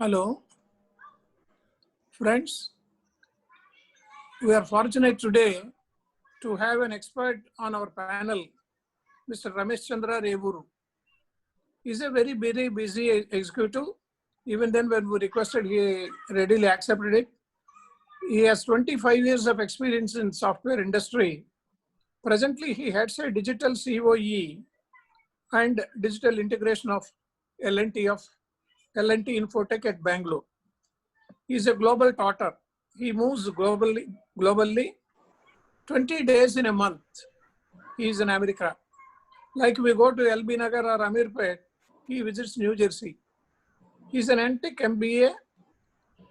Hello, friends. We are fortunate today to have an expert on our panel, Mr. Ramesh Chandra Revuru. He is a very busy executive. Even then, when we requested, he readily accepted it. He has 25 years of experience in software industry. Presently, he heads a digital COE and digital integration of L&T Infotech at Bangalore. He is a global talker. He moves globally 20 days in a month. He is in America. Like we go to LB Nagar or Amirpet, he visits New Jersey. He is an antique MBA.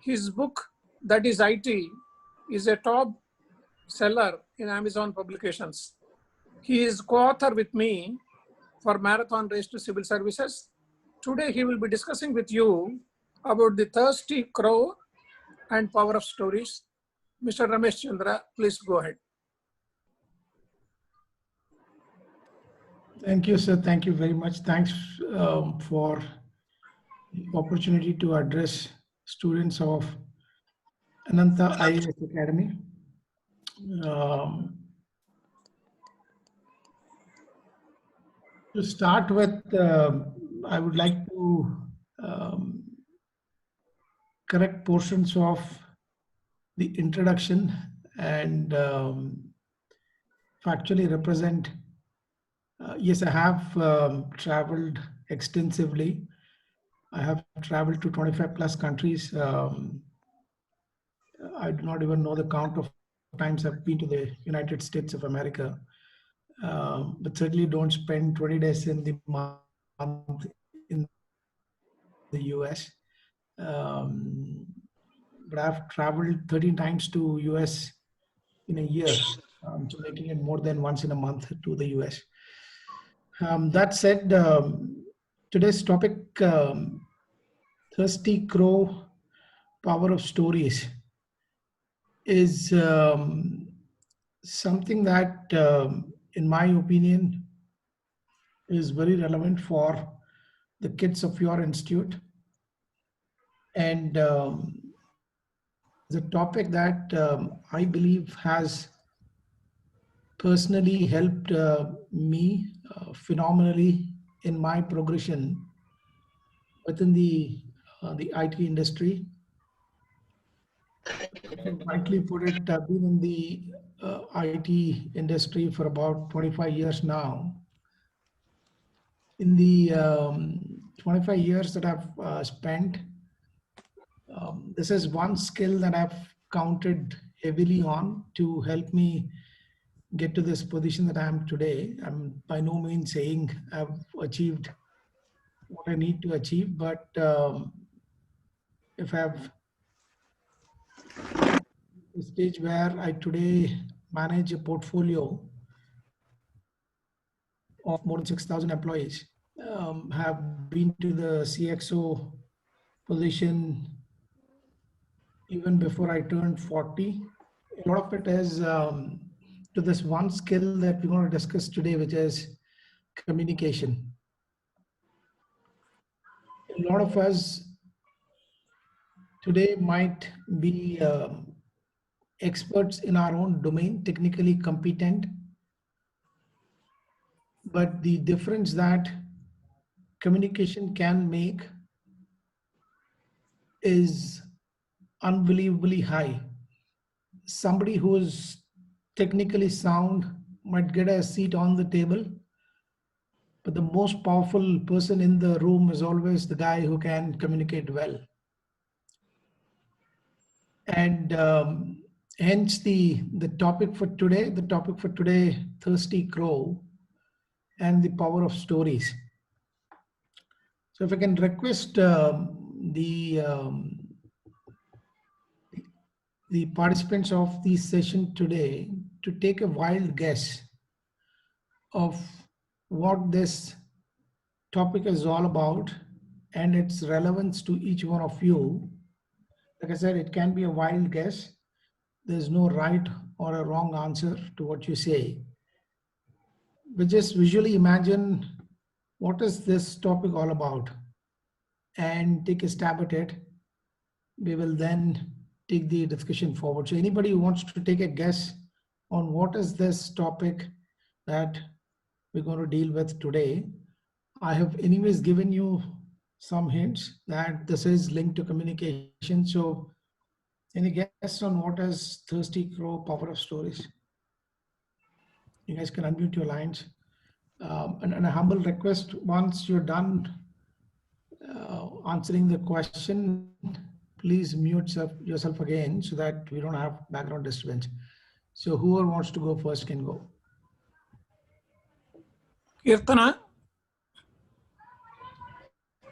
His book, that is IT, is a top seller in Amazon publications. He is co-author with me for Marathon Race to Civil Services. Today he will be discussing with you about the thirsty crow and power of stories. Mr. Ramesh Chandra, please go ahead. Thank you, sir. Thank you very much. Thanks for the opportunity to address students of Ananta IAS Academy. To start with, I would like to correct portions of the introduction and factually represent. Yes, I have traveled extensively. I have traveled to 25 plus countries. I do not even know the count of times I've been to the United States of America. But certainly don't spend 20 days in the month in the US. But I've traveled 13 times to US in a year, so making it more than once in a month to the US. That said, today's topic, Thirsty Crow, Power of Stories, is something that, in my opinion, is very relevant for the kids of your institute. And the topic that I believe has personally helped me phenomenally in my progression within the IT industry. You rightly put it, I've been in the IT industry for about 25 years now. In the 25 years that I've spent, this is one skill that I've counted heavily on to help me get to this position that I am today. I'm by no means saying I've achieved what I need to achieve, but if I've a stage where I today manage a portfolio of more than 6,000 employees, have been to the CXO position even before I turned 40. A lot of it is to this one skill that we're going to discuss today, which is communication. A lot of us today might be experts in our own domain, technically competent, but the difference that communication can make is unbelievably high. Somebody who is technically sound might get a seat on the table, but the most powerful person in the room is always the guy who can communicate well. And hence the topic for today, Thirsty Crow and the power of stories. So if I can request the participants of this session today to take a wild guess of what this topic is all about and its relevance to each one of you. Like I said, it can be a wild guess. There's no right or a wrong answer to what you say. But just visually imagine what is this topic all about and take a stab at it we will then take the discussion forward. So anybody who wants to take a guess on what is this topic that we're going to deal with today, I have anyways given you some hints that this is linked to communication. So any guess on what is Thirsty Crow Power of Stories? You guys can unmute your lines. And a humble request, once you're done answering the question, please mute yourself again so that we don't have background disturbance. So whoever wants to go first can go. Kirtana,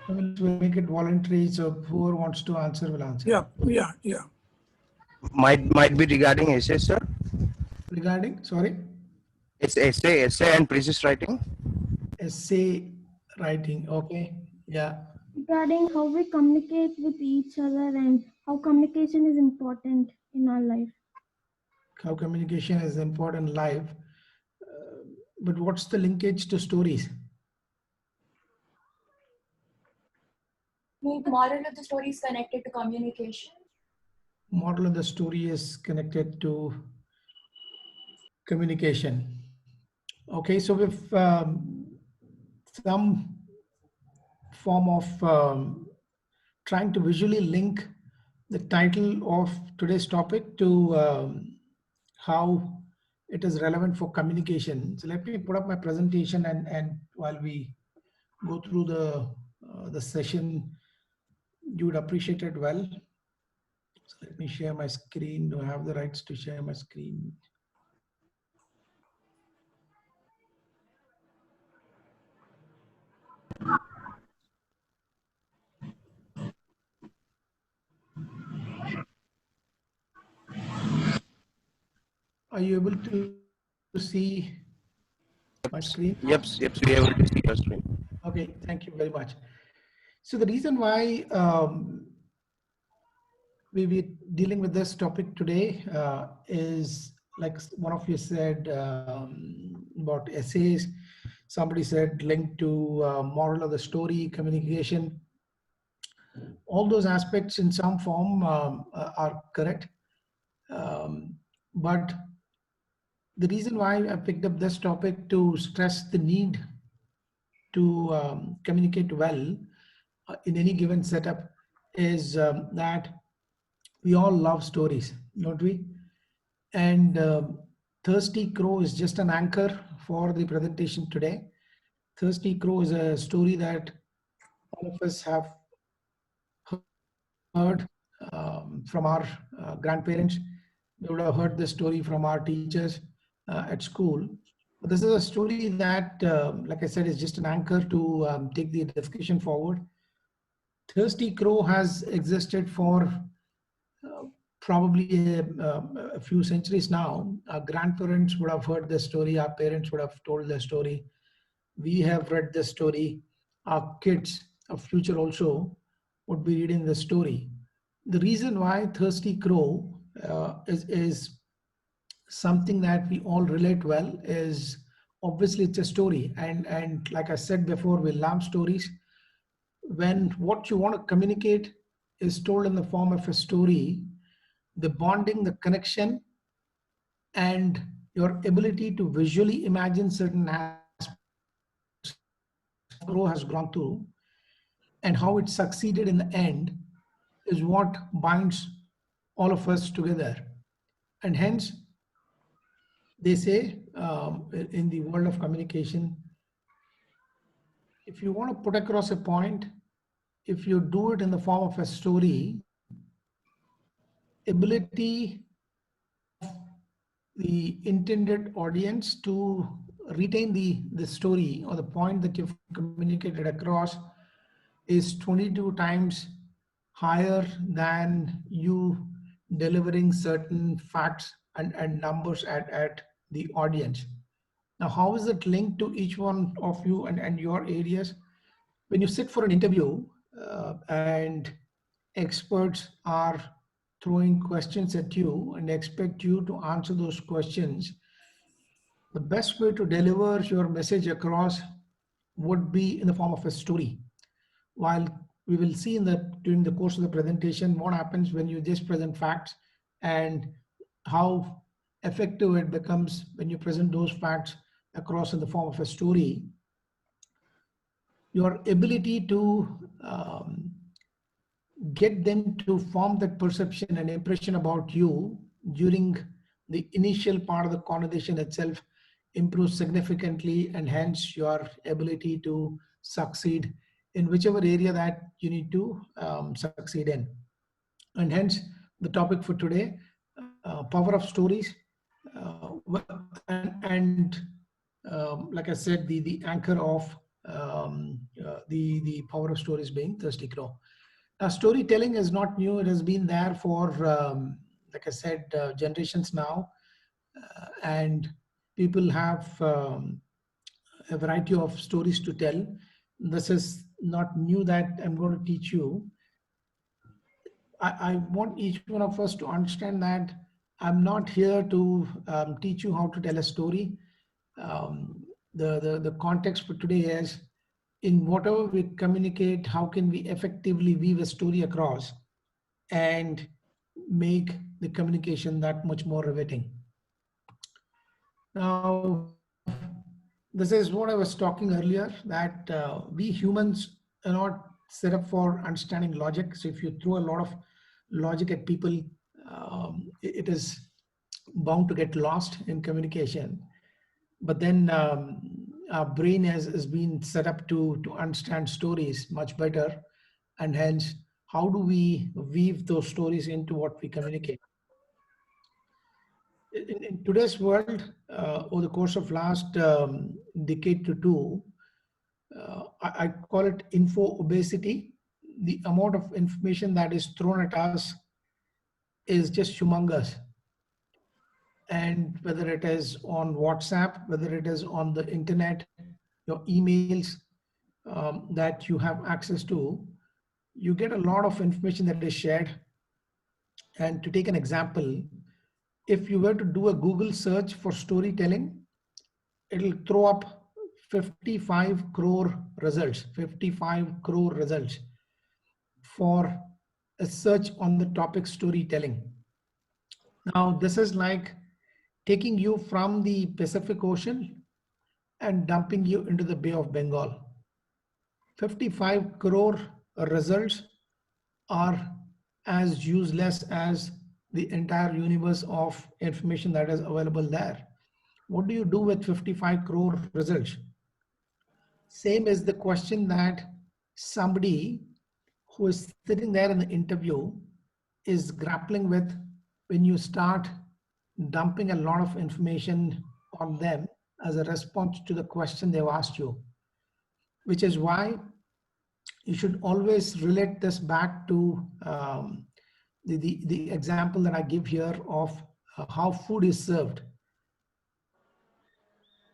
We'll make it voluntary, so whoever wants to answer will answer. yeah. Might be regarding essay, sir. Regarding, sorry? It's essay and thesis writing. Essay writing, okay, yeah. Regarding how we communicate with each other and how communication is important in our life. How communication is important in life. But what's the linkage to stories? The moral of the story is connected to communication. Moral of the story is connected to communication. Okay, so with some form of trying to visually link the title of today's topic to how it is relevant for communication. So let me put up my presentation, and while we go through the session, you would appreciate it well. So let me share my screen. Do I have the rights to share my screen? Are you able to see my screen? Yep, we are able to see your screen. Okay, thank you very much. So the reason why we're dealing with this topic today is, like one of you said, about essays. Somebody said linked to moral of the story, communication. All those aspects in some form are correct. But the reason why I picked up this topic to stress the need to communicate well in any given setup is that we all love stories, don't we? And Thirsty Crow is just an anchor for the presentation today. Thirsty Crow is a story that all of us have heard from our grandparents. We would have heard this story from our teachers at school. But this is a story that, like I said, is just an anchor to take the discussion forward. Thirsty Crow has existed for probably a few centuries now. Our grandparents would have heard this story. Our parents would have told the story. We have read the story. Our kids of future also would be reading the story. The reason why Thirsty Crow is something that we all relate well is obviously it's a story. And like I said before, we love stories. When what you want to communicate is told in the form of a story, the bonding, the connection, and your ability to visually imagine certain aspects Crow has gone through and how it succeeded in the end is what binds all of us together. And hence, they say in the world of communication, if you want to put across a point, if you do it in the form of a story, ability of the intended audience to retain the story or the point that you've communicated across is 22 times higher than you delivering certain facts and numbers at the audience. Now, how is it linked to each one of you and your areas? When you sit for an interview and experts are throwing questions at you and expect you to answer those questions, the best way to deliver your message across would be in the form of a story. While we will see during the course of the presentation what happens when you just present facts and how effective it becomes when you present those facts across in the form of a story. Your ability to get them to form that perception and impression about you during the initial part of the conversation itself improves significantly, and hence your ability to succeed in whichever area that you need to succeed in. And hence the topic for today, power of stories, and like I said, the anchor of the power of stories being Thirsty Crow. Now, storytelling is not new. It has been there for, like I said, generations now. And people have a variety of stories to tell. This is not new that I'm going to teach you. I want each one of us to understand that I'm not here to teach you how to tell a story. The context for today is, in whatever we communicate, how can we effectively weave a story across and make the communication that much more riveting. Now, this is what I was talking earlier, that we humans are not set up for understanding logic. So if you throw a lot of logic at people, it is bound to get lost in communication. But then our brain has been set up to understand stories much better, and hence how do we weave those stories into what we communicate. In today's world, over the course of last decade to two, I call it info obesity. The amount of information that is thrown at us is just humongous. And whether it is on WhatsApp, whether it is on the internet, your emails that you have access to, you get a lot of information that is shared. And to take an example, if you were to do a Google search for storytelling, it'll throw up 55 crore results, 55 crore results for a search on the topic storytelling. Now, this is like taking you from the Pacific Ocean and dumping you into the Bay of Bengal. 55 crore results are as useless as the entire universe of information that is available there. What do you do with 55 crore results? Same is the question that somebody who is sitting there in the interview is grappling with when you start dumping a lot of information on them as a response to the question they've asked you, which is why you should always relate this back to the example that I give here of how food is served.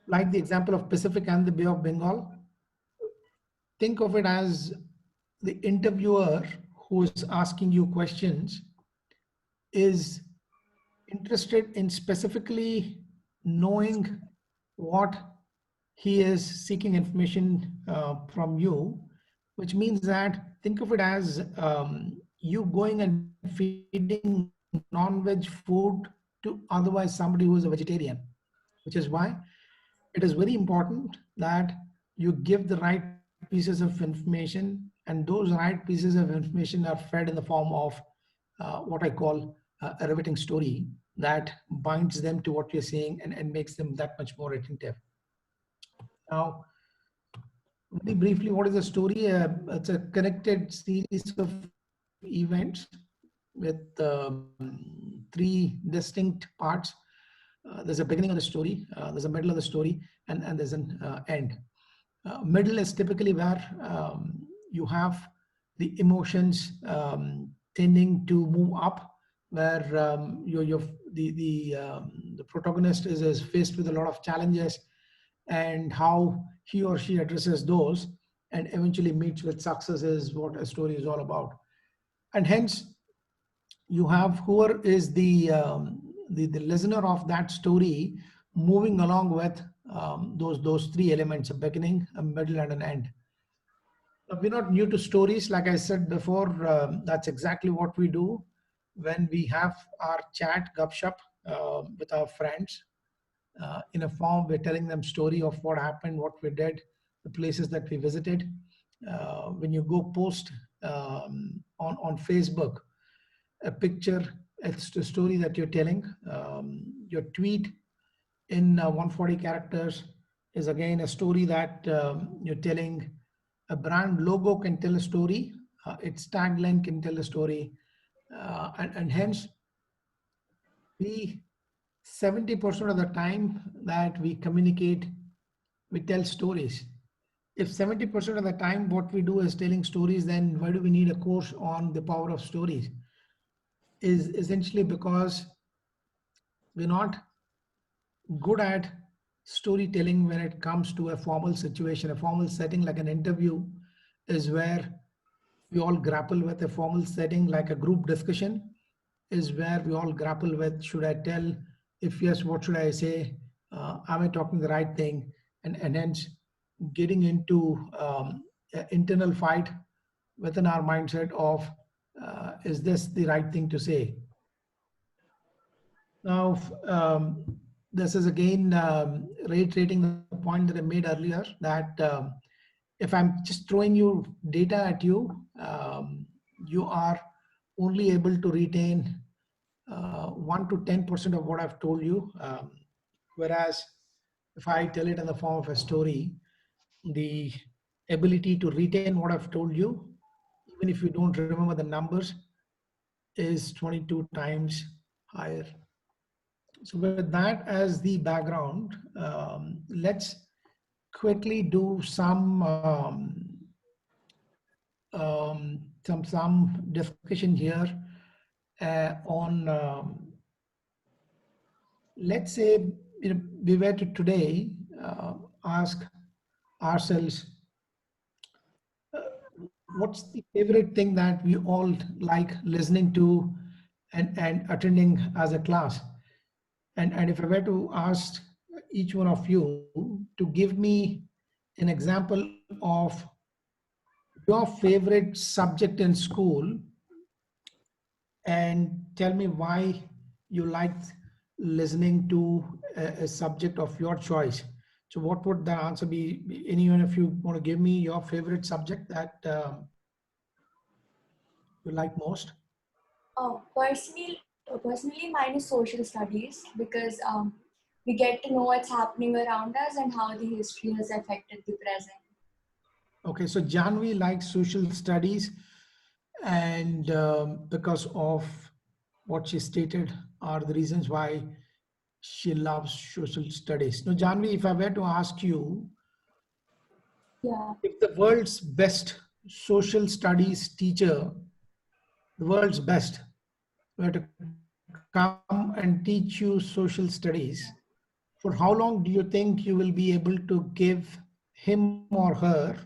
Like the example of Pacific and the Bay of Bengal, think of it as the interviewer who is asking you questions is interested in specifically knowing what he is seeking information from you, which means that think of it as you going and feeding non-veg food to otherwise somebody who is a vegetarian, which is why it is very important that you give the right pieces of information, and those right pieces of information are fed in the form of what I call a riveting story that binds them to what you're saying and makes them that much more attentive. Now, very briefly, what is a story? It's a connected series of events with three distinct parts. There's a beginning of the story, there's a middle of the story, and there's an end. Middle is typically where you have the emotions tending to move up, where the protagonist is faced with a lot of challenges, and how he or she addresses those and eventually meets with success is what a story is all about. And hence, you have whoever is the listener of that story moving along with those three elements: a beginning, a middle, and an end. We're not new to stories. Like I said before, that's exactly what we do when we have our chat, gupshup with our friends. In a form, we're telling them story of what happened, what we did, the places that we visited. When you go post on Facebook, a picture, it's the story that you're telling. Your tweet in 140 characters is again a story that you're telling. A brand logo can tell a story, its tagline can tell a story, and hence we 70% of the time that we communicate, we tell stories. If 70% of the time what we do is telling stories, then why do we need a course on the power of stories? Is essentially because we're not good at storytelling when it comes to a formal situation. A formal setting like an interview is where we all grapple with. A formal setting like a group discussion is where we all grapple with, should I tell? If yes, what should I say? Am I talking the right thing? And hence getting into an internal fight within our mindset of, is this the right thing to say? Now, this is again reiterating the point that I made earlier, that if I'm just throwing you data at you, you are only able to retain 1 to 10% of what I've told you. Whereas if I tell it in the form of a story, the ability to retain what I've told you, even if you don't remember the numbers, is 22 times higher. So with that as the background, let's quickly do some discussion here on let's say, you know, we were to today ask ourselves, what's the favorite thing that we all like listening to and attending as a class? And if I were to ask each one of you to give me an example of your favorite subject in school and tell me why you liked listening to a subject of your choice. So what would the answer be? Anyone, if you want to give me your favorite subject that you like most? Personally, mine is social studies because we get to know what's happening around us and how the history has affected the present. Okay, so Janvi likes social studies, and because of what she stated are the reasons why she loves social studies. Now, Janvi, if I were to ask you, Yeah. if the world's best social studies teacher, the world's best, were to come and teach you social studies, for how long do you think you will be able to give him or her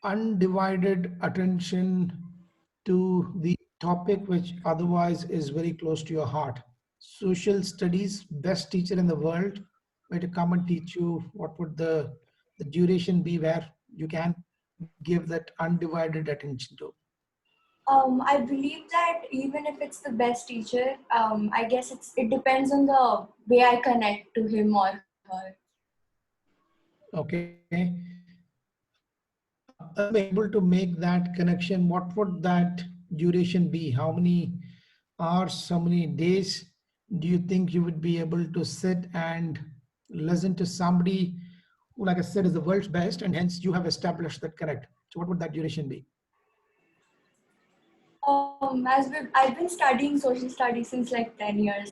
undivided attention to the topic which otherwise is very close to your heart? Social studies, best teacher in the world, were to come and teach you, what would the duration be where you can give that undivided attention to? I believe that even if it's the best teacher, I guess it depends on the way I connect to him or her. Okay. I'm able to make that connection. What would that duration be? How many hours, how many days do you think you would be able to sit and listen to somebody who, like I said, is the world's best, and hence you have established that connect? So what would that duration be? I've been studying social studies since like 10 years.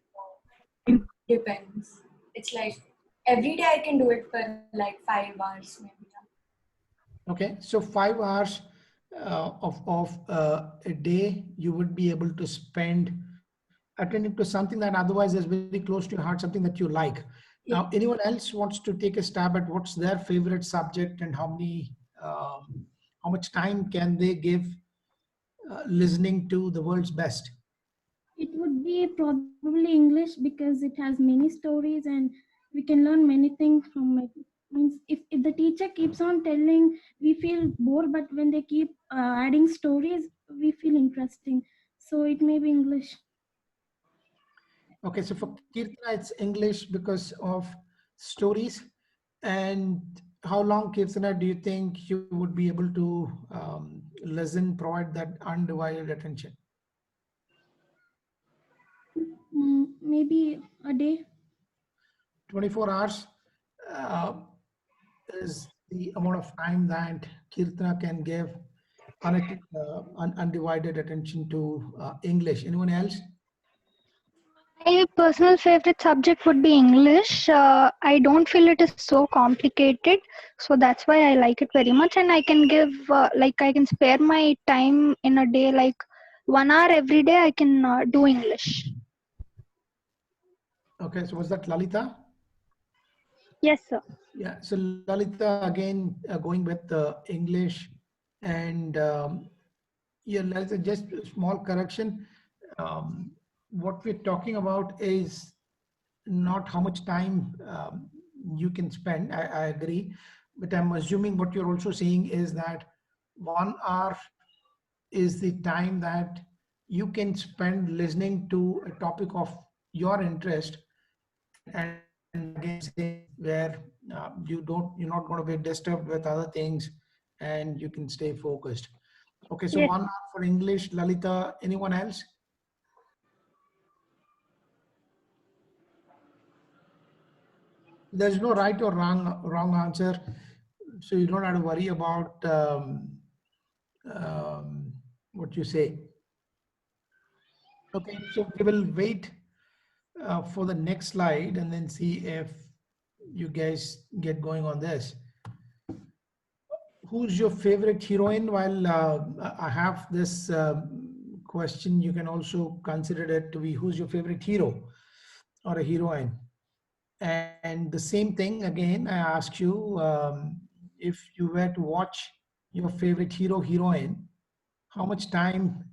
So it depends. It's like every day I can do it for like 5 hours maybe. Okay, so 5 hours of a day you would be able to spend attending to something that otherwise is very close to your heart, something that you like. Yeah. Now, anyone else wants to take a stab at what's their favorite subject and how much time can they give listening to the world's best? It would be probably English because it has many stories and we can learn many things from it. Means if the teacher keeps on telling, we feel bored, but when they keep adding stories, we feel interesting. So it may be English. Okay, so for Kirtana, it's English because of stories. And how long, Kirtana, do you think you would be able to listen, provide that undivided attention? Maybe a day. 24 hours uh, is the amount of time that Kirtana can give undivided attention to English. Anyone else? My personal favorite subject would be English. I don't feel it is so complicated, so that's why I like it very much. And I can give, I can spare my time in a day, like 1 hour every day. I can do English. Okay, so was that Lalita? Yes, sir. Yeah, so Lalita, again, going with English and yeah, Lalita, just a small correction. What we're talking about is not how much time you can spend. I agree, but I'm assuming what you're also saying is that 1 hour is the time that you can spend listening to a topic of your interest, and again say where you're not going to be disturbed with other things and you can stay focused. Okay, so Yes. 1 hour for English. Lalita, anyone else? There's no right or wrong answer, so you don't have to worry about what you say. Okay, so we will wait for the next slide and then see if you guys get going on this. Who's your favorite heroine? While I have this question, you can also consider it to be who's your favorite hero or a heroine. And the same thing again, I ask you, if you were to watch your favorite hero, heroine, how much time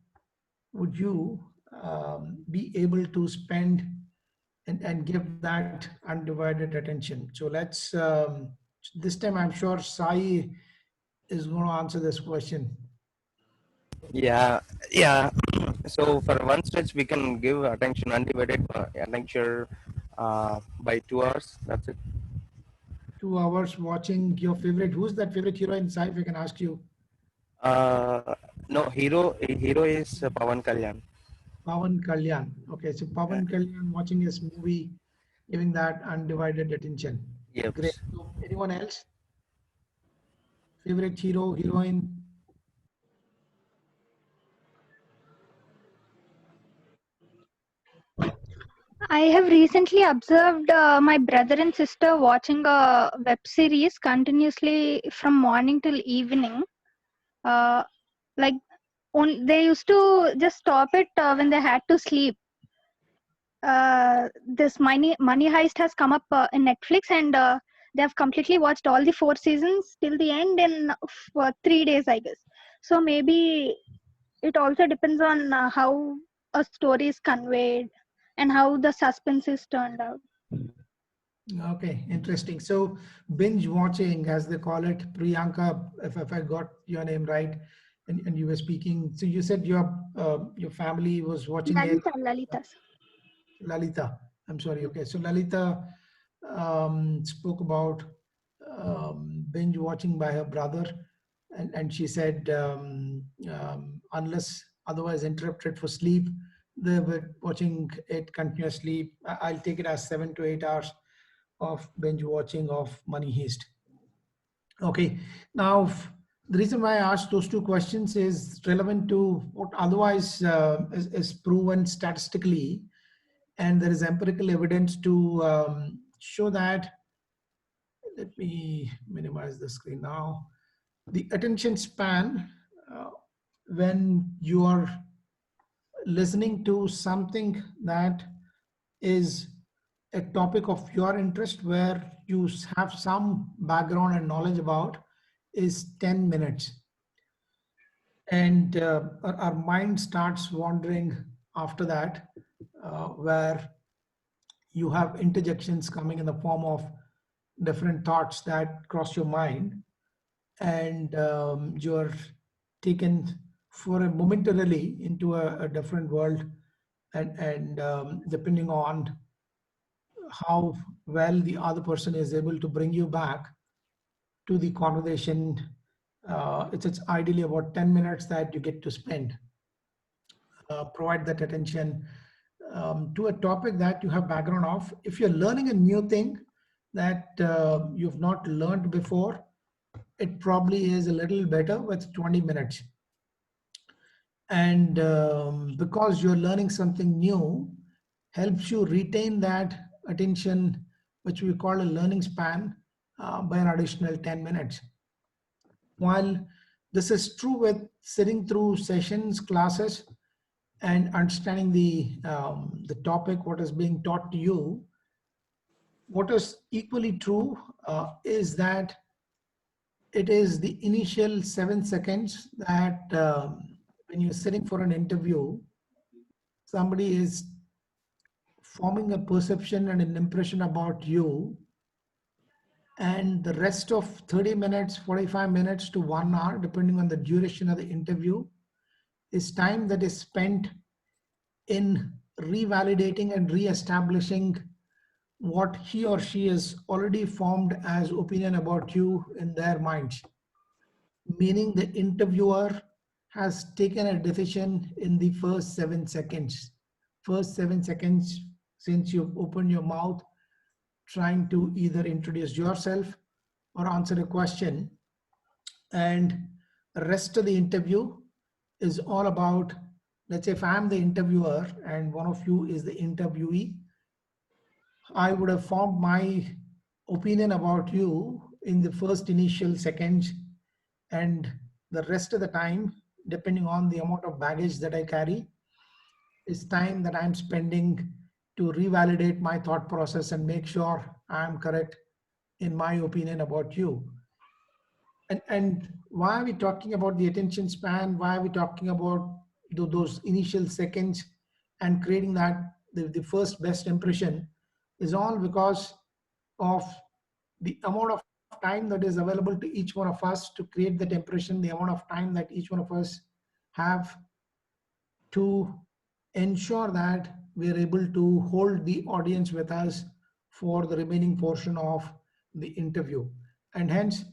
would you be able to spend and give that undivided attention? So let's, this time I'm sure Sai is going to answer this question. Yeah, yeah. So for one stretch, we can give attention, undivided attention by 2 hours. That's it. 2 hours watching your favorite. Who's that favorite heroine, Sai, if I can ask you? No, hero is Pawan Kalyan. Pawan Kalyan. Okay, so Pawan Kalyan watching his movie, giving that undivided attention. Yep. Great. So anyone else? Favorite hero, heroine? I have recently observed my brother and sister watching a web series continuously from morning till evening. Uh, like they used to just stop it when they had to sleep. This money heist has come up in Netflix, and they have completely watched all the 4 seasons till the end in 3 days, I guess. So maybe it also depends on how a story is conveyed and how the suspense is turned out. Okay, interesting. So binge watching, as they call it, Priyanka, if I got your name right, and you were speaking. So you said your family was watching it. Lalita. Lalita, I'm sorry. Okay, so Lalita spoke about binge watching by her brother, and she said unless otherwise interrupted for sleep, they were watching it continuously. I'll take it as 7 to 8 hours of binge watching of Money Heist. Okay, now the reason why I asked those two questions is relevant to what otherwise is proven statistically, and there is empirical evidence to show that. Let me minimize the screen now. The attention span when you are listening to something that is a topic of your interest, where you have some background and knowledge about, is 10 minutes. And our mind starts wandering after that, where you have interjections coming in the form of different thoughts that cross your mind, and you're taken for a momentarily into a different world, and depending on how well the other person is able to bring you back to the conversation, it's ideally about 10 minutes that you get to spend. Provide that attention to a topic that you have background of. If you're learning a new thing that you've not learned before, it probably is a little better with 20 minutes. And because you're learning something new, helps you retain that attention, which we call a learning span, by an additional 10 minutes. While this is true with sitting through sessions, classes, and understanding the topic, what is being taught to you, what is equally true is that it is the initial 7 seconds that when you're sitting for an interview, somebody is forming a perception and an impression about you, and the rest of 30 minutes, 45 minutes to 1 hour, depending on the duration of the interview, is time that is spent in revalidating and re-establishing what he or she has already formed as opinion about you in their minds. Meaning the interviewer has taken a decision in the first 7 seconds. First 7 seconds since you've opened your mouth, trying to either introduce yourself or answer a question. And the rest of the interview is all about, let's say if I'm the interviewer and one of you is the interviewee, I would have formed my opinion about you in the first initial seconds, and the rest of the time, depending on the amount of baggage that I carry, is time that I'm spending to revalidate my thought process and make sure I'm correct in my opinion about you. And why are we talking about the attention span? Why are we talking about those initial seconds and creating that the first best impression? Is all because of the amount of time that is available to each one of us to create that impression, the amount of time that each one of us have to ensure that we are able to hold the audience with us for the remaining portion of the interview. And hence,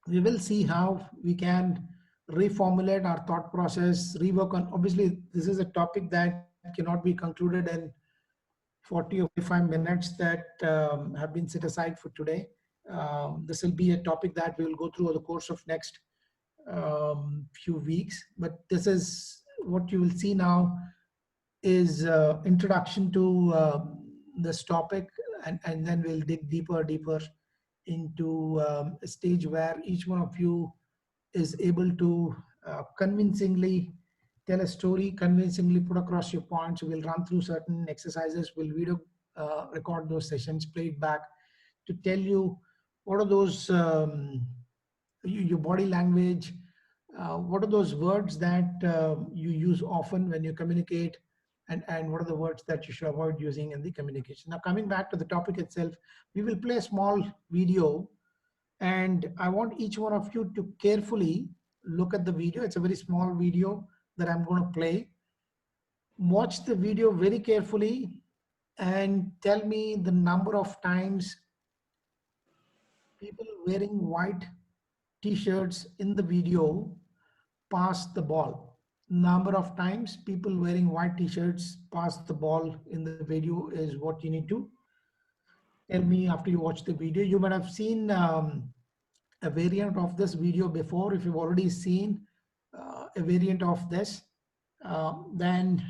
we will see how we can reformulate our thought process, rework on. Obviously, this is a topic that cannot be concluded in 40 or 45 minutes that have been set aside for today. This will be a topic that we will go through over the course of next few weeks. But this is what you will see now is introduction to this topic, and then we'll dig deeper into a stage where each one of you is able to convincingly tell a story, convincingly put across your points. We'll run through certain exercises, we'll video record those sessions, play it back to tell you what are those, your body language, what are those words that you use often when you communicate, and what are the words that you should avoid using in the communication. Now, coming back to the topic itself, we will play a small video, and I want each one of you to carefully look at the video. It's a very small video that I'm going to play. Watch the video very carefully and tell me the number of times people wearing white t-shirts in the video pass the ball. Number of times people wearing white t-shirts pass the ball in the video is what you need to tell me after you watch the video. You might have seen a variant of this video before. If you've already seen a variant of this, then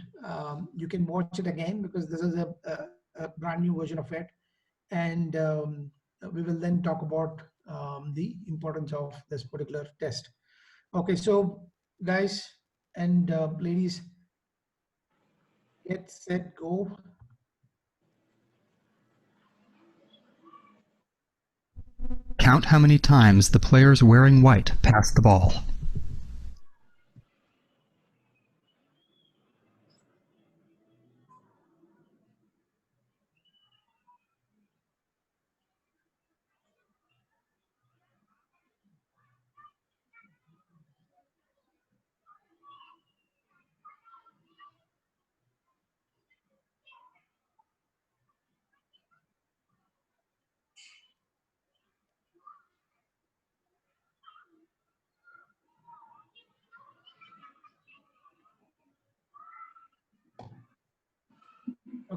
you can watch it again, because this is a brand new version of it. And we will then talk about the importance of this particular test. Okay, so guys and ladies, get set, go. Count how many times the players wearing white pass the ball.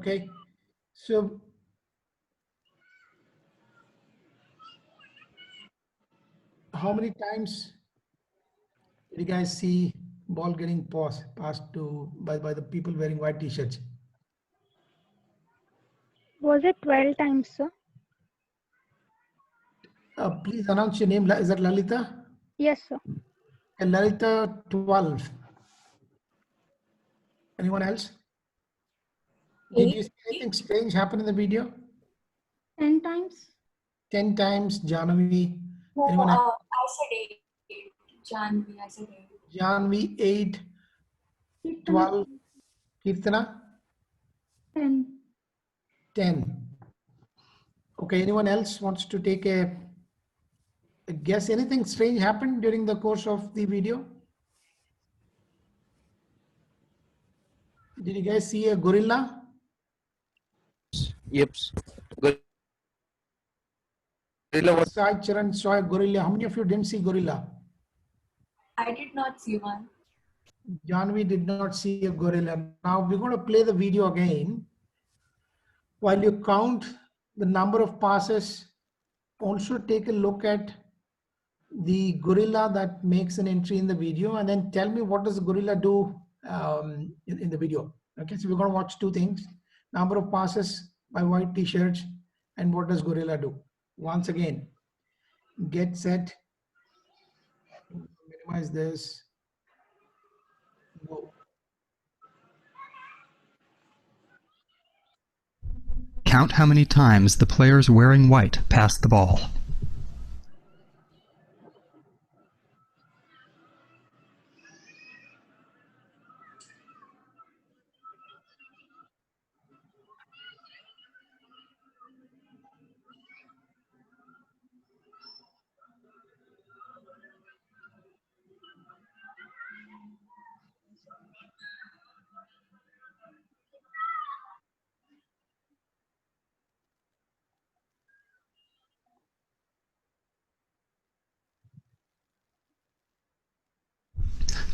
Okay, so how many times did you guys see ball getting passed to by the people wearing white t-shirts? Was it 12 times, sir? Please announce your name. Is that Lalita? Yes, sir. And Lalita 12. Anyone else? Did you see anything strange happen in the video? 10 times. 10 times, Jahnavi. No, Anyone else? I said 8. Janvi, I said 8. Jahnavi 8, Kirtana 12, Kirtana 10. 10. Okay, anyone else wants to take a guess? Anything strange happened during the course of the video? Did you guys see a gorilla? Yep. Gorilla was Sai Charan saw a gorilla. How many of you didn't see gorilla? I did not see one. Janvi did not see a gorilla. Now we're going to play the video again. While you count the number of passes, also take a look at the gorilla that makes an entry in the video, and then tell me what does the gorilla do in the video. Okay, so we're going to watch two things: number of passes by white t-shirts, and what does gorilla do. Once again, get set. Minimize this. Go. Count how many times the players wearing white pass the ball.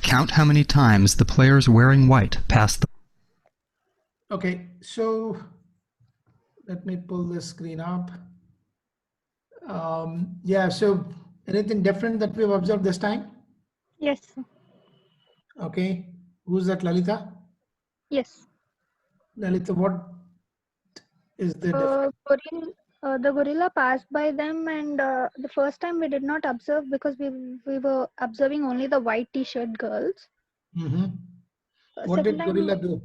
Count how many times the players wearing white pass the. Okay, so let me pull the screen up. Yeah, so anything different that we've observed this time? Yes, sir. Okay, who's that, Lalita? Yes. Lalita, what is the difference? The gorilla passed by them, and the first time we did not observe because we were observing only the white t-shirt girls. What Second did time, gorilla do?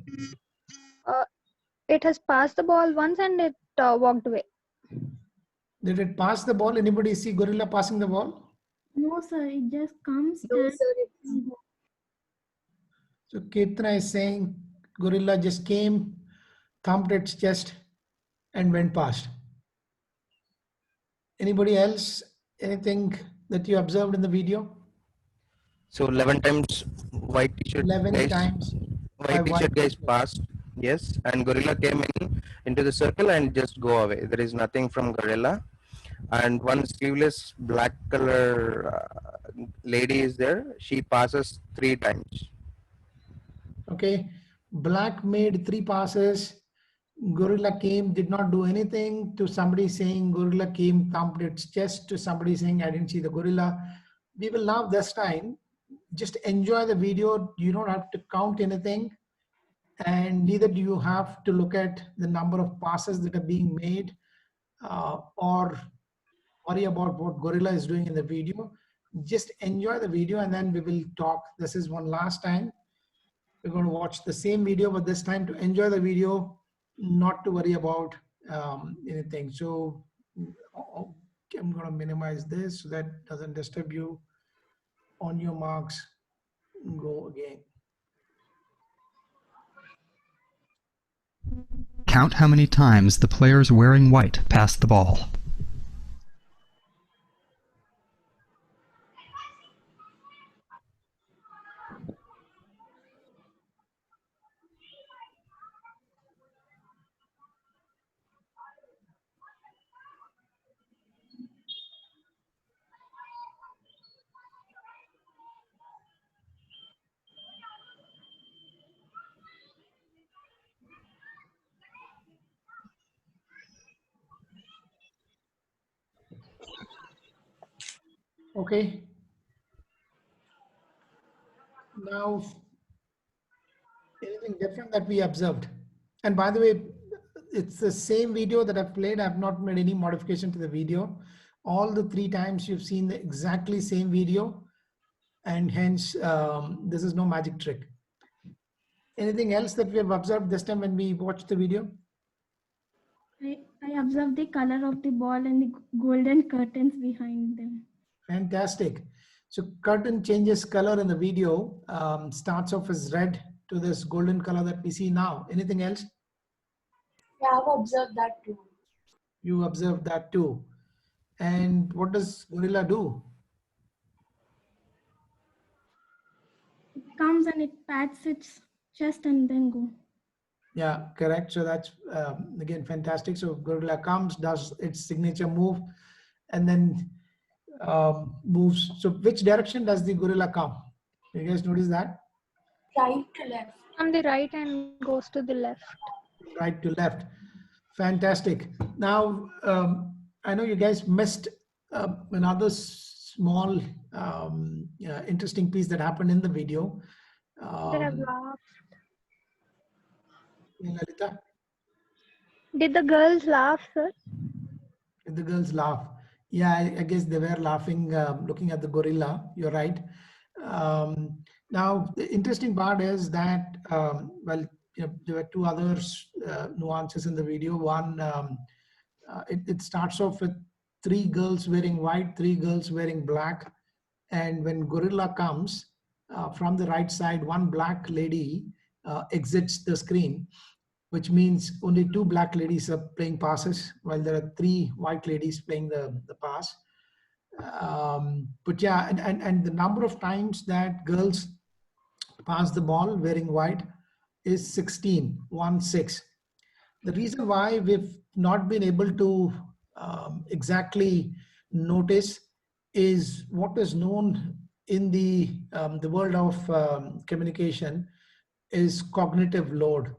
it has passed the ball once and it walked away. Did it pass the ball? Anybody see gorilla passing the ball? No, sir. It just comes No, and sir. So Kirtana is saying gorilla just came, thumped its chest, and went past. Anybody else? Anything that you observed in the video? so 11 times white t-shirt 11 guys. times by White t-shirt white guys t-shirt. passed. Yes, and gorilla came into the circle and just go away. There is nothing from gorilla. And one sleeveless black color lady is there. She passes 3 times. Okay, black made 3 passes. Gorilla came, did not do anything, to somebody saying gorilla came, thumped its chest, to somebody saying I didn't see the gorilla. We will now this time just enjoy the video. You don't have to count anything, and neither do you have to look at the number of passes that are being made or worry about what gorilla is doing in the video. Just enjoy the video, and then we will talk. This is one last time. We're going to watch the same video, but this time to enjoy the video, not to worry about anything. So I'm going to minimize this so that doesn't disturb you. On your marks, go again. Count how many times the players wearing white pass the ball. Okay. Now, anything different that we observed? And by the way, it's the same video that I've played. I've not made any modification to the video. All the 3 times you've seen the exactly same video, and hence this is no magic trick. Anything else that we have observed this time when we watched the video? I observed the color of the ball and the golden curtains behind them. Fantastic. So curtain changes color in the video, starts off as red to this golden color that we see now. Anything else? Yeah, I've observed that too. You observed that too. And what does gorilla do? It comes and it pats its chest and then go. Yeah, correct. So that's again fantastic. So gorilla comes, does its signature move, and then moves. So which direction does the gorilla come? You guys notice that? Right to left. On the right and goes to the left. Right to left. Fantastic. Now, I know you guys missed another small interesting piece that happened in the video. They have laughed. Lalita, Did the girls laugh, sir? the girls laugh. Yeah, I guess they were laughing looking at the gorilla. You're right. Now, the interesting part is that, well, there were 2 other nuances in the video. One, it starts off with 3 girls wearing white, 3 girls wearing black. And when gorilla comes from the right side, 1 black lady exits the screen, which means only 2 black ladies are playing passes, while there are 3 white ladies playing the pass. But yeah, and the number of times that girls pass the ball wearing white is 16, 1-6. The reason why we've not been able to exactly notice is what is known in the world of communication is cognitive load.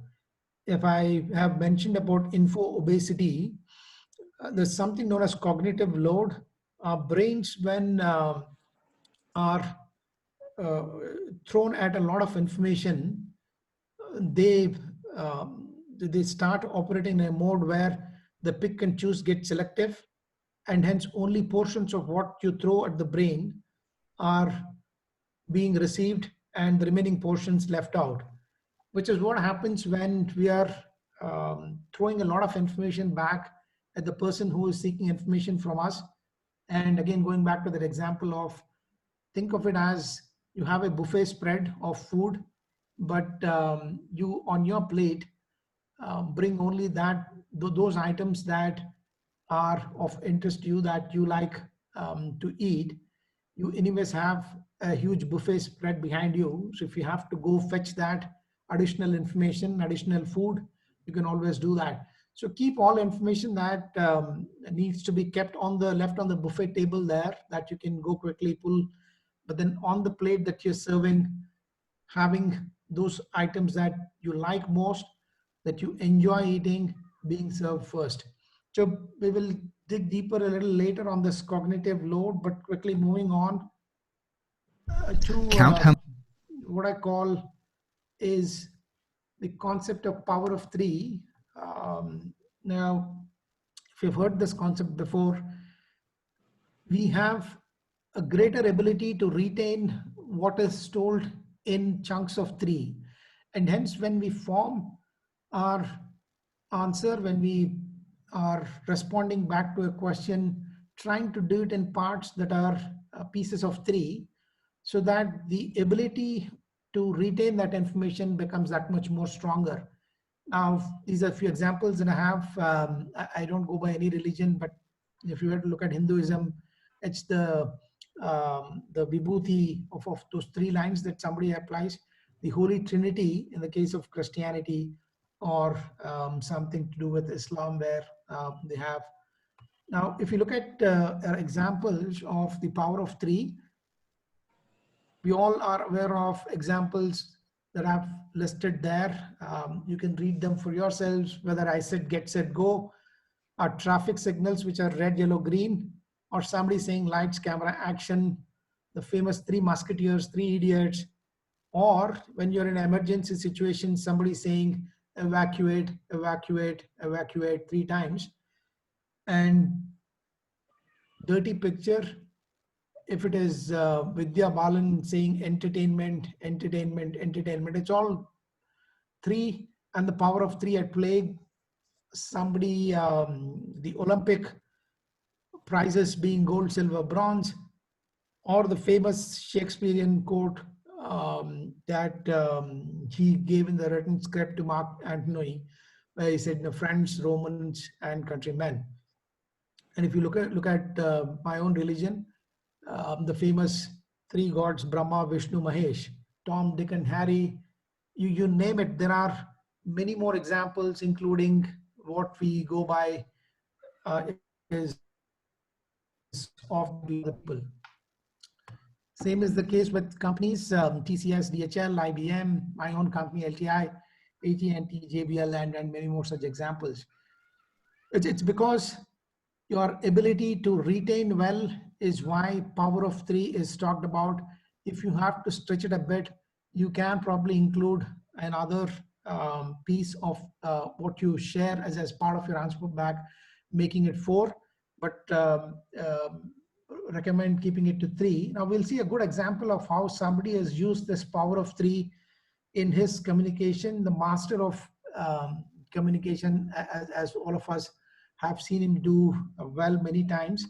If I have mentioned about info obesity, there's something known as cognitive load. Our brains, when are thrown at a lot of information, they start operating in a mode where the pick and choose get selective, and hence only portions of what you throw at the brain are being received and the remaining portions left out, which is what happens when we are throwing a lot of information back at the person who is seeking information from us. And again, going back to that example of, think of it as you have a buffet spread of food, but you on your plate bring only those items that are of interest to you, that you like to eat. You anyways have a huge buffet spread behind you. So if you have to go fetch that additional information, additional food, you can always do that. So keep all information that needs to be kept on the left on the buffet table there, that you can go quickly pull. But then on the plate that you're serving, having those items that you like most, that you enjoy eating, being served first. So we will dig deeper a little later on this cognitive load, but quickly moving on to Count how what I call is the concept of power of 3. Now, if you've heard this concept before, we have a greater ability to retain what is told in chunks of 3. And hence, when we form our answer, when we are responding back to a question, trying to do it in parts that are pieces of 3, so that the ability to retain that information becomes that much more stronger. Now, these are a few examples that I have. I don't go by any religion, but if you were to look at Hinduism, it's the vibhuti of those 3 lines that somebody applies. The Holy Trinity in the case of Christianity, or something to do with Islam, where they have. Now, if you look at examples of the power of 3, we all are aware of examples that I've listed there. You can read them for yourselves, whether I said get, set, go, or traffic signals, which are red, yellow, green, or somebody saying lights, camera, action, the famous Three Musketeers, Three Idiots, or when you're in an emergency situation, somebody saying evacuate, evacuate, evacuate 3 times. And dirty picture, if it is Vidya Balan saying entertainment, entertainment, entertainment, it's all 3 and the power of 3 at play. Somebody, the Olympic prizes being gold, silver, bronze, or the famous Shakespearean quote that he gave in the written script to Mark Antony, where he said, friends, Romans, and countrymen. And if you look at my own religion, the famous 3 gods, Brahma, Vishnu, Mahesh, Tom, Dick, and Harry, you name it. There are many more examples, including what we go by is of the people. Same is the case with companies, TCS, DHL, IBM, my own company, LTI, AT&T, JBL, and many more such examples. It's because your ability to retain well is why power of 3 is talked about. If you have to stretch it a bit, you can probably include another piece of what you share as part of your answer back, making it 4, but recommend keeping it to 3. Now we'll see a good example of how somebody has used this power of 3 in his communication. The master of communication, as all of us have seen him do well many times,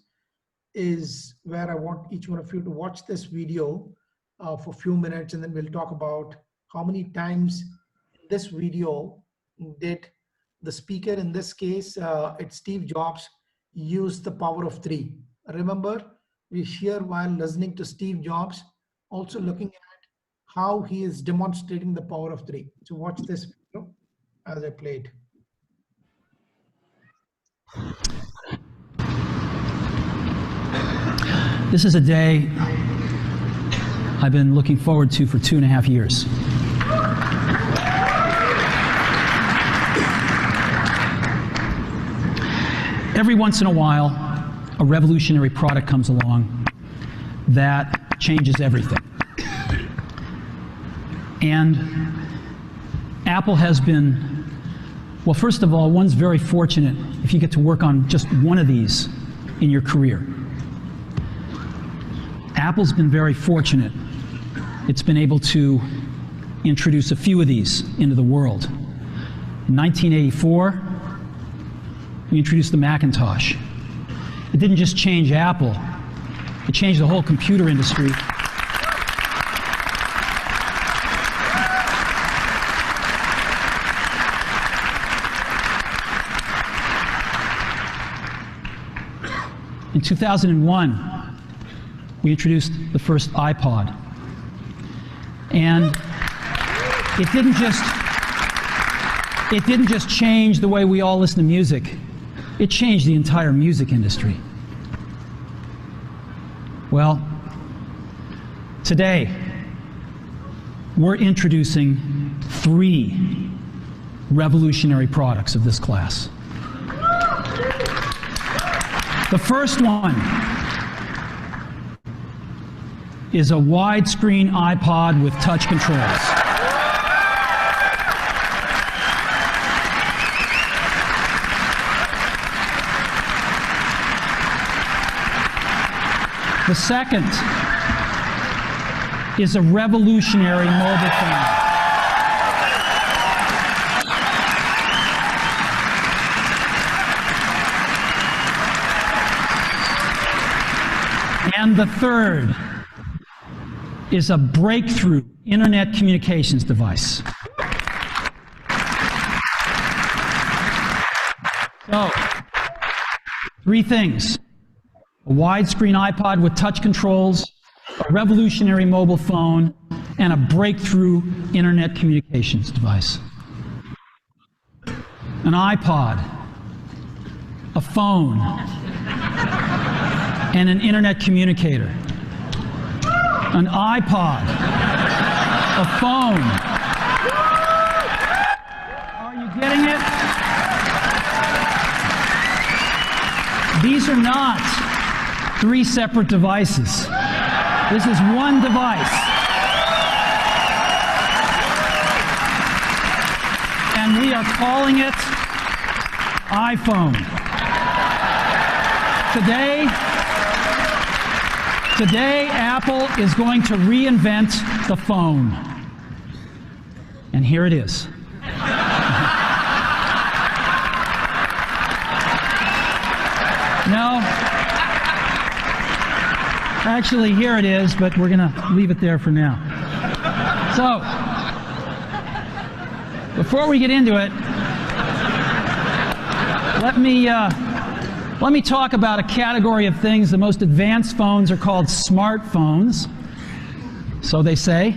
is where I want each one of you to watch this video for a few minutes, and then we'll talk about how many times in this video did the speaker, in this case it's Steve Jobs, use the power of 3. Remember, we hear while listening to Steve Jobs, also looking at how he is demonstrating the power of 3. So watch this video as I play it. This is a day I've been looking forward to for 2.5 years. Every once in a while, a revolutionary product comes along that changes everything. And Apple has been, well, first of all, one's very fortunate if you get to work on just one of these in your career. Apple's been very fortunate. It's been able to introduce a few of these into the world. In 1984, we introduced the Macintosh. It didn't just change Apple, it changed the whole computer industry. In 2001, we introduced the first iPod. And it didn't just change the way we all listen to music, it changed the entire music industry. Well, today, we're introducing 3 revolutionary products of this class. The first one is a widescreen iPod with touch controls. The second is a revolutionary mobile phone. And the third is a breakthrough internet communications device. So, 3 things: a widescreen iPod with touch controls, a revolutionary mobile phone, and a breakthrough internet communications device. An iPod, a phone, and an internet communicator. An iPod, a phone. Are you getting it? These are not 3 separate devices. This is one device. And we are calling it iPhone. Today, Apple is going to reinvent the phone. And here it is. No. Actually, here it is, but we're going to leave it there for now. So, before we get into it, let me talk about a category of things. The most advanced phones are called smartphones, so they say.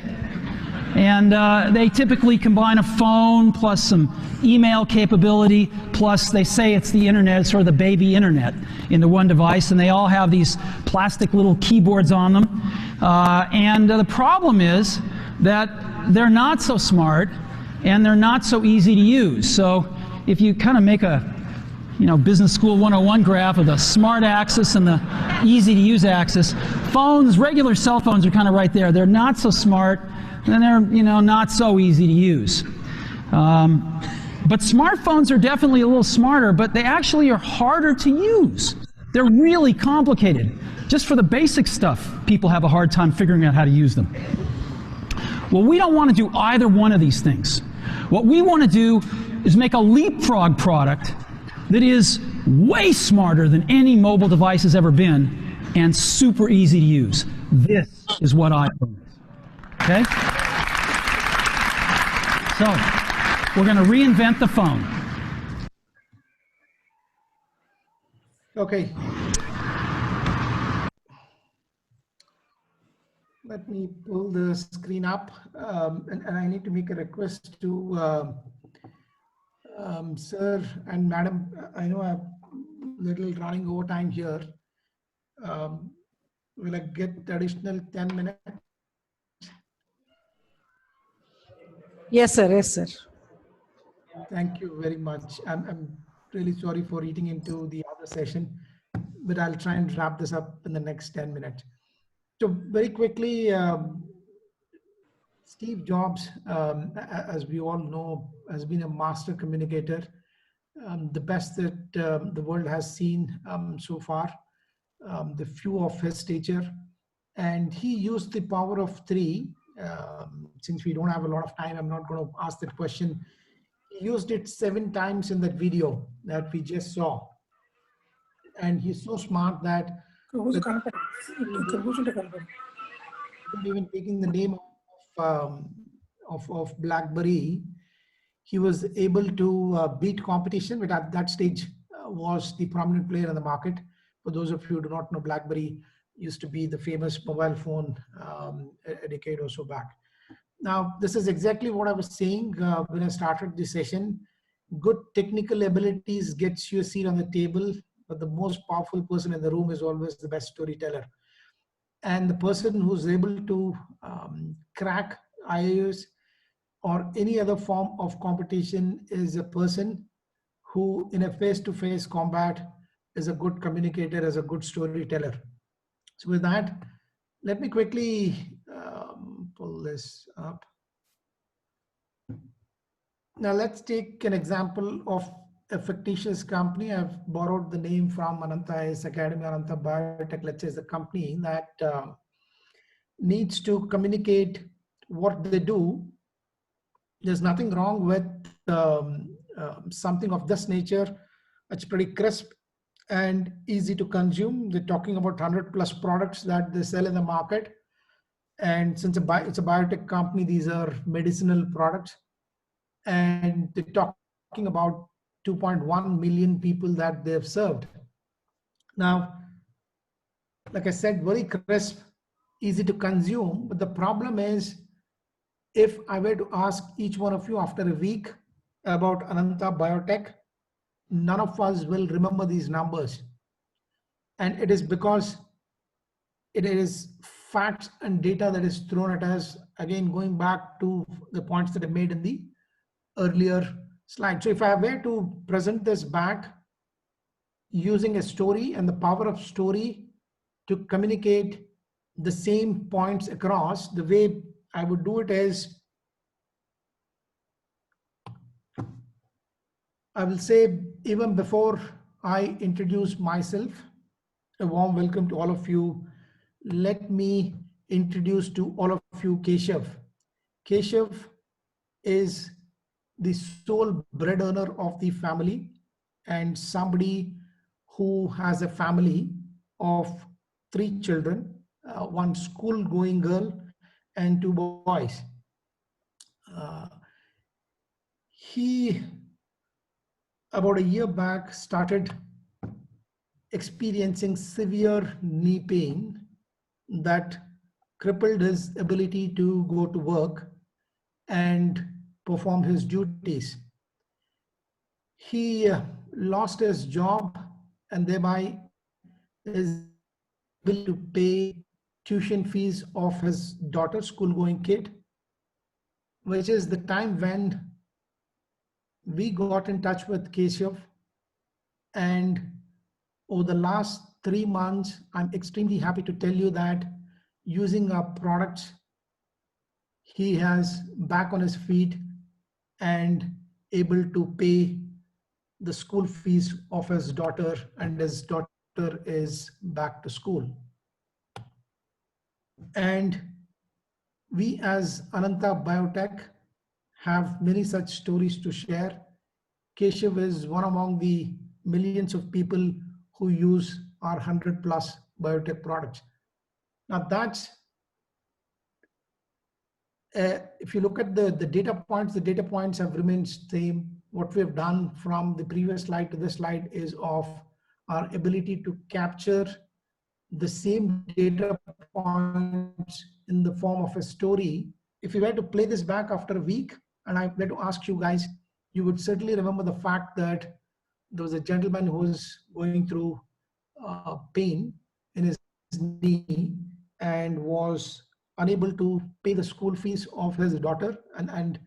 And they typically combine a phone plus some email capability, plus they say it's the internet, sort of the baby internet, into one device, and they all have these plastic little keyboards on them. And the problem is that they're not so smart and they're not so easy to use. So if you kind of make a Business School 101 graph of the smart axis and the easy to use axis, phones, regular cell phones are kind of right there. They're not so smart and they're not so easy to use. But smartphones are definitely a little smarter, but they actually are harder to use. They're really complicated. Just for the basic stuff, people have a hard time figuring out how to use them. Well, we don't want to do either one of these things. What we want to do is make a leapfrog product that is way smarter than any mobile device has ever been and super easy to use. This is what iPhone is. Okay? So, we're going to reinvent the phone. Okay. Let me pull the screen up, and I need to make a request to Sir and Madam. I know I'm a little running over time here. Will I get additional 10 minutes? Yes, sir. Yes, sir. Thank you very much. I'm really sorry for eating into the other session, but I'll try and wrap this up in the next 10 minutes. So very quickly, Steve Jobs, as we all know, has been a master communicator, the best that the world has seen so far, the few of his stature. And he used the power of 3. Since we don't have a lot of time, I'm not going to ask that question. He used it 7 times in that video that we just saw. And he's so smart that even taking the name of BlackBerry, he was able to beat competition, but at that stage was the prominent player in the market. For those of you who do not know, BlackBerry used to be the famous mobile phone a decade or so back. Now, this is exactly what I was saying when I started the session. Good technical abilities gets you a seat on the table, but the most powerful person in the room is always the best storyteller. And the person who's able to crack IIS or any other form of competition is a person who, in a face-to-face combat, is a good communicator, is a good storyteller. So with that, let me quickly pull this up. Now let's take an example of a fictitious company. I've borrowed the name from Ananta IAS Academy, Ananta Biotech. Let's say is a company that needs to communicate what they do. There's nothing wrong with something of this nature. It's pretty crisp and easy to consume. They're talking about 100+ products that they sell in the market. And since it's a biotech company, these are medicinal products. And they're talking about 2.1 million people that they've served. Now, like I said, very crisp, easy to consume. But the problem is, if I were to ask each one of you after a week about Ananta Biotech, none of us will remember these numbers. And it is because it is facts and data that is thrown at us. Again, going back to the points that I made in the earlier slide. So if I were to present this back using a story and the power of story to communicate the same points across, the way I would do it is, I will say, even before I introduce myself, a warm welcome to all of you. Let me introduce to all of you Keshav. Keshav is the sole bread earner of the family and somebody who has a family of 3 children, one school going girl and 2 boys. He, about a year back, started experiencing severe knee pain that crippled his ability to go to work and perform his duties. He lost his job and thereby is able to pay tuition fees of his daughter, school-going kid, which is the time when we got in touch with Keshav. And over the last 3 months, I'm extremely happy to tell you that using our products, he has back on his feet and able to pay the school fees of his daughter, and his daughter is back to school. And we as Ananta Biotech have many such stories to share. Keshav is one among the millions of people who use our 100+ biotech products. Now that's, if you look at the data points have remained same. What we have done from the previous slide to this slide is of our ability to capture the same data points in the form of a story. If you were to play this back after a week and I were to ask you guys, you would certainly remember the fact that there was a gentleman who was going through pain in his knee and was unable to pay the school fees of his daughter, and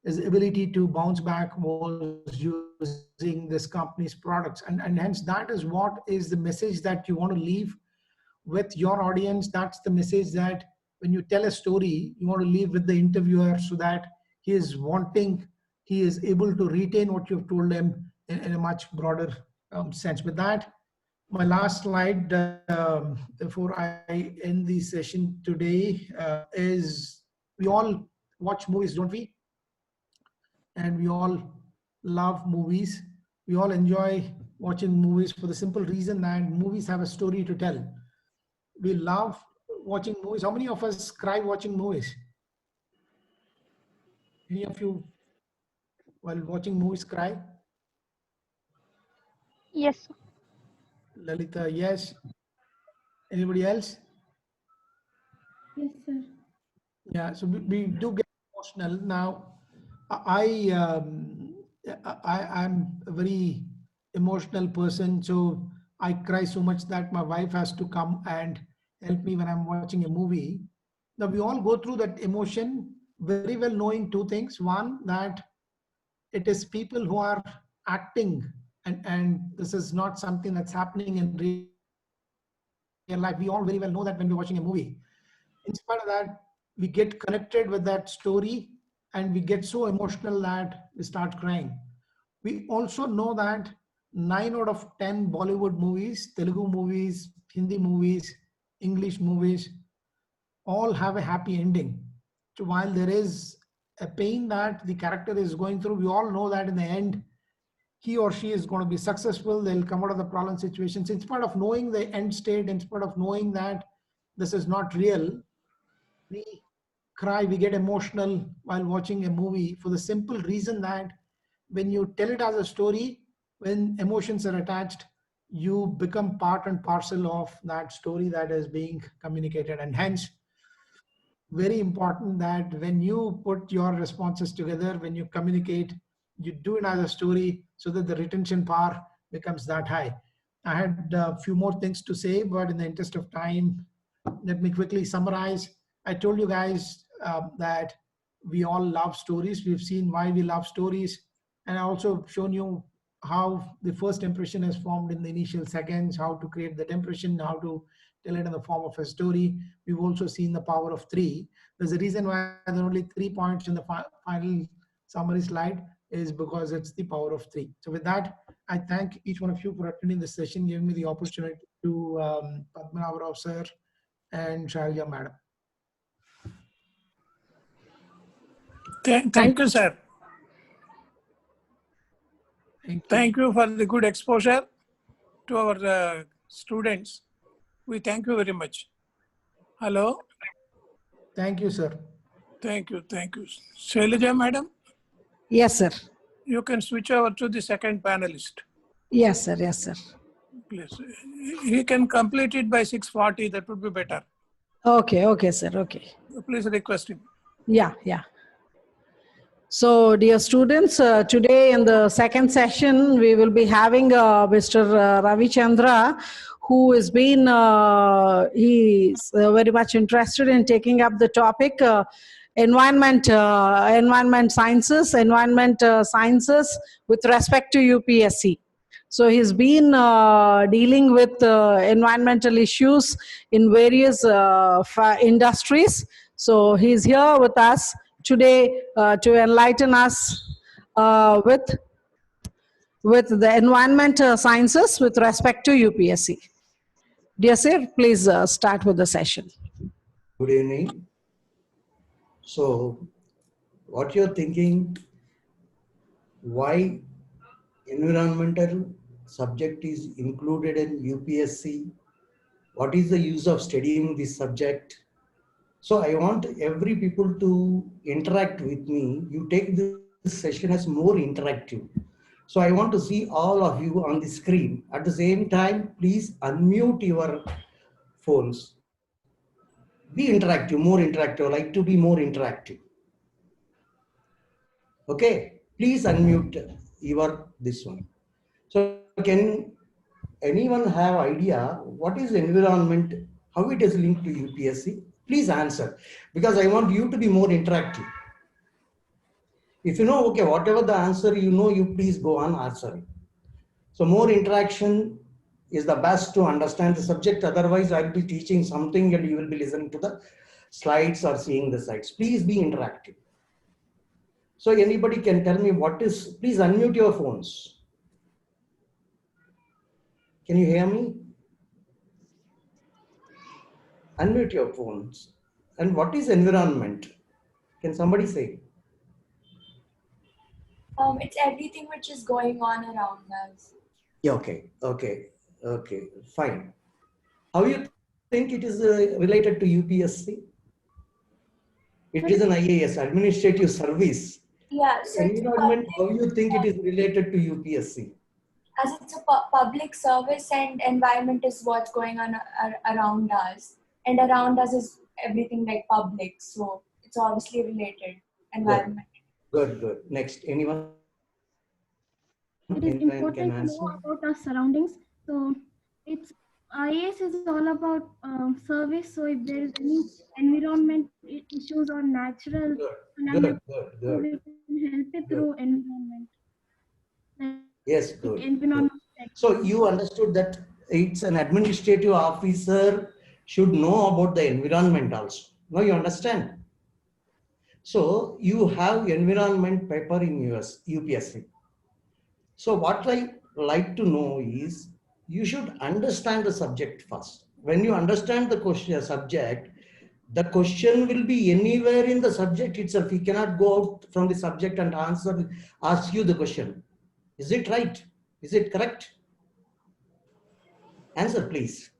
his ability to bounce back was using this company's products. And hence that is what is the message that you want to leave with your audience. That's the message that when you tell a story, you want to leave with the interviewer so that he is able to retain what you've told him in a much broader sense. With that, my last slide before I end the session today is, we all watch movies, don't we? And we all love movies. We all enjoy watching movies for the simple reason that movies have a story to tell. We love watching movies. How many of us cry watching movies? Any of you, while watching movies, cry? Yes. Lalita, yes. Anybody else? Yes, sir. Yeah, so we do get emotional. Now, I'm a very emotional person, so I cry so much that my wife has to come and help me when I'm watching a movie. Now, we all go through that emotion very well, knowing 2 things. One, that it is people who are acting, and this is not something that's happening in real life. We all very well know that when we're watching a movie. In spite of that, we get connected with that story and we get so emotional that we start crying. We also know that 9 out of 10 Bollywood movies, Telugu movies, Hindi movies, English movies, all have a happy ending. So while there is a pain that the character is going through, we all know that in the end, he or she is going to be successful. They'll come out of the problem situations. In spite of knowing the end state, in spite of knowing that this is not real, we cry, we get emotional while watching a movie for the simple reason that when you tell it as a story, when emotions are attached, you become part and parcel of that story that is being communicated. And hence, very important that when you put your responses together, when you communicate, you do it as a story so that the retention power becomes that high. I had a few more things to say, but in the interest of time, let me quickly summarize. I told you guys that we all love stories. We've seen why we love stories. And I also shown you how the first impression is formed in the initial seconds, how to create that impression, how to tell it in the form of a story. We've also seen the power of 3. There's a reason why there are only 3 points in the final summary slide is because it's the power of 3. So with that, I thank each one of you for attending this session, giving me the opportunity to Padmanabh Rao sir and Shailaja madam. Thank you, sir. Thank you. Thank you for the good exposure to our students. We thank you very much. Hello. Thank you, sir. Thank you. Thank you. Shailaja madam, Yes, sir. you can switch over to the second panelist. Yes, sir. Yes, sir. Please. He can complete it by 6:40. That would be better. Okay, okay, sir. Okay. Please request him. Yeah, yeah. So, dear students, today in the second session, we will be having Mr. Ravi Chandra, who has been, he's very much interested in taking up the topic environment sciences with respect to UPSC. So he's been dealing with environmental issues in various industries. So he's here with us today to enlighten us with the environment sciences with respect to UPSC. Dear sir, please start with the session. Good evening. So, what you're thinking, why environmental subject is included in UPSC? What is the use of studying this subject? So I want every people to interact with me. You take this session as more interactive. So I want to see all of you on the screen. At the same time, please unmute your phones. Be interactive, more interactive. I like to be more interactive. Okay, please unmute this one. So can anyone have idea what is environment, how it is linked to UPSC? Please answer, because I want you to be more interactive. If you know, okay, whatever the answer you know, you please go on answering. So more interaction is the best to understand the subject. Otherwise, I'll be teaching something and you will be listening to the slides or seeing the slides. Please be interactive. So anybody can tell me what is, please unmute your phones. Can you hear me? Unmute your phones. And what is environment? Can somebody say? It's everything which is going on around us. Yeah, okay, fine. How you think it is related to UPSC? It is an IAS, Administrative Service. Yeah. So environment, how you think it is related to UPSC? As it's a public service and environment is what's going on around us. And around us is everything like public. So it's obviously related. Environment. Good. Next, anyone? It is important to know about our surroundings. So it's IAS is all about service. So if there is any environment issues or natural phenomena, so we can help it through environment. Yes, good. So you understood that it's an administrative officer should know about the environment also. Now you understand. So you have environment paper in UPSC. So what I like to know is you should understand the subject first. When you understand the subject, the question will be anywhere in the subject itself. You cannot go out from the subject and ask you the question. Is it right? Is it correct? Answer, please.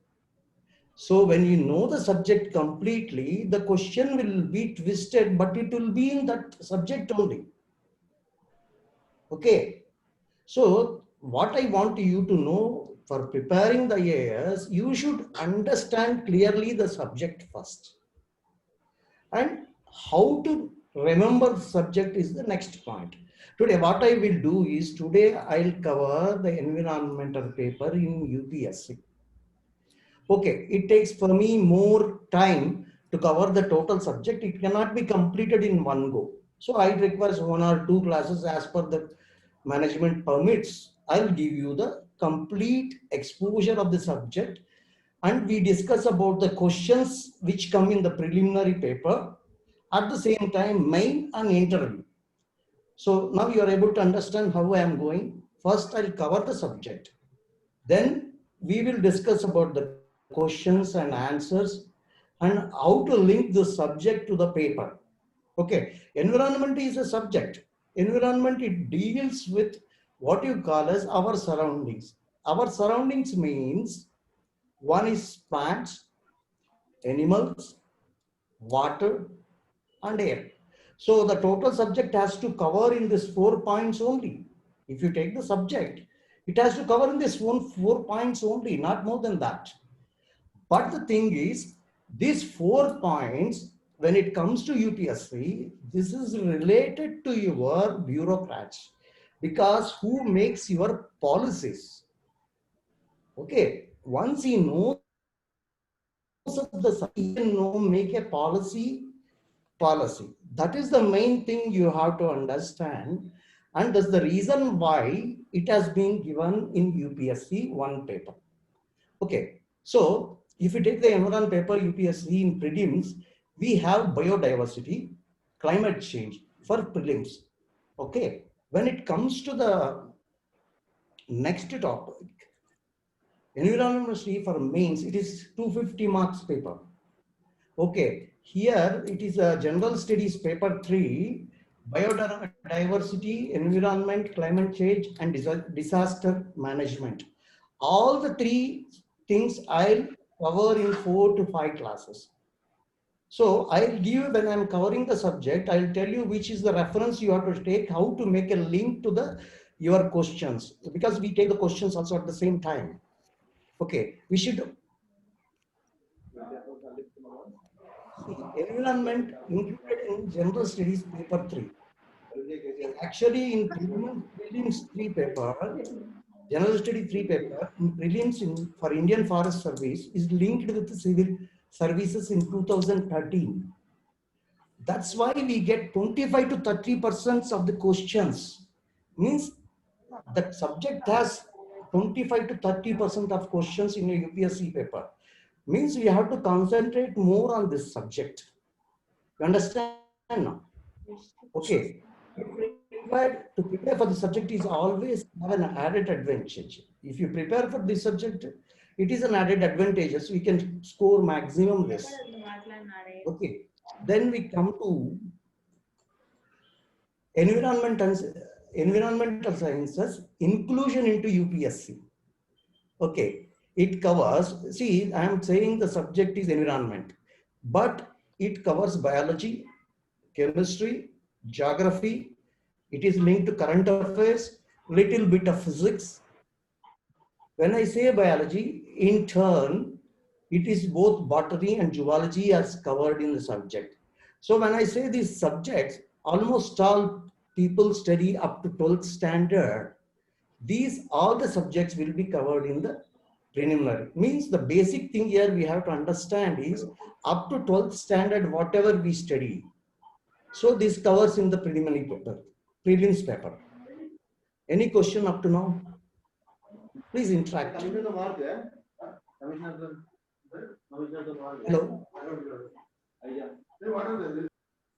So when you know the subject completely, the question will be twisted, but it will be in that subject only. Okay. So what I want you to know for preparing the IAS, you should understand clearly the subject first. And how to remember the subject is the next point. Today, what I will do is, today I'll cover the environmental paper in UPSC. Okay, it takes for me more time to cover the total subject. It cannot be completed in one go. So I require 1 or 2 classes as per the management permits. I'll give you the complete exposure of the subject and we discuss about the questions which come in the preliminary paper, at the same time main and interview. So now you are able to understand how I am going. First, I'll cover the subject. Then we will discuss about the questions and answers and how to link the subject to the paper. Okay, environment is a subject. Environment, it deals with what you call as our surroundings. Our surroundings means one is plants, animals, water, and air. So the total subject has to cover in this 4 points only. If you take the subject, it has to cover in this 4 points only, not more than that. But the thing is, these 4 points, when it comes to UPSC, this is related to your bureaucrats, because who makes your policies? Okay, once he knows of the, he can make a policy. That is the main thing you have to understand, and that's the reason why it has been given in UPSC one paper. Okay, so if you take the environment paper UPSC in prelims, we have biodiversity, climate change for prelims. Okay, when it comes to the next topic, environment for mains, it is 250 marks paper. Okay, here it is a general studies paper 3, biodiversity, environment, climate change, and disaster management. All the 3 things I'll cover in 4 to 5 classes. So I'll give, when I'm covering the subject, I'll tell you which is the reference you have to take, how to make a link to your questions, because we take the questions also at the same time. Okay, we should. Environment included in general studies paper 3. Actually, in prelims 3 paper, general study 3 paper, in prelims for Indian Forest Service is linked with the civil services in 2013. That's why we get 25 to 30% of the questions. Means that subject has 25 to 30% of questions in a UPSC paper. Means we have to concentrate more on this subject. You understand now? Okay. To prepare for the subject is always have an added advantage. If you prepare for this subject, it is an added advantage. So we can score maximum this. Okay. Then we come to environmental sciences inclusion into UPSC. Okay. It covers, see, I am saying the subject is environment, but it covers biology, chemistry, geography. It is linked to current affairs, little bit of physics. When I say biology, in turn, it is both botany and zoology as covered in the subject. So when I say these subjects, almost all people study up to 12th standard. All the subjects will be covered in the preliminary. Means the basic thing here we have to understand is up to 12th standard, whatever we study. So this covers in the preliminary paper, prelims paper. Any question up to now? Please interact. Hello?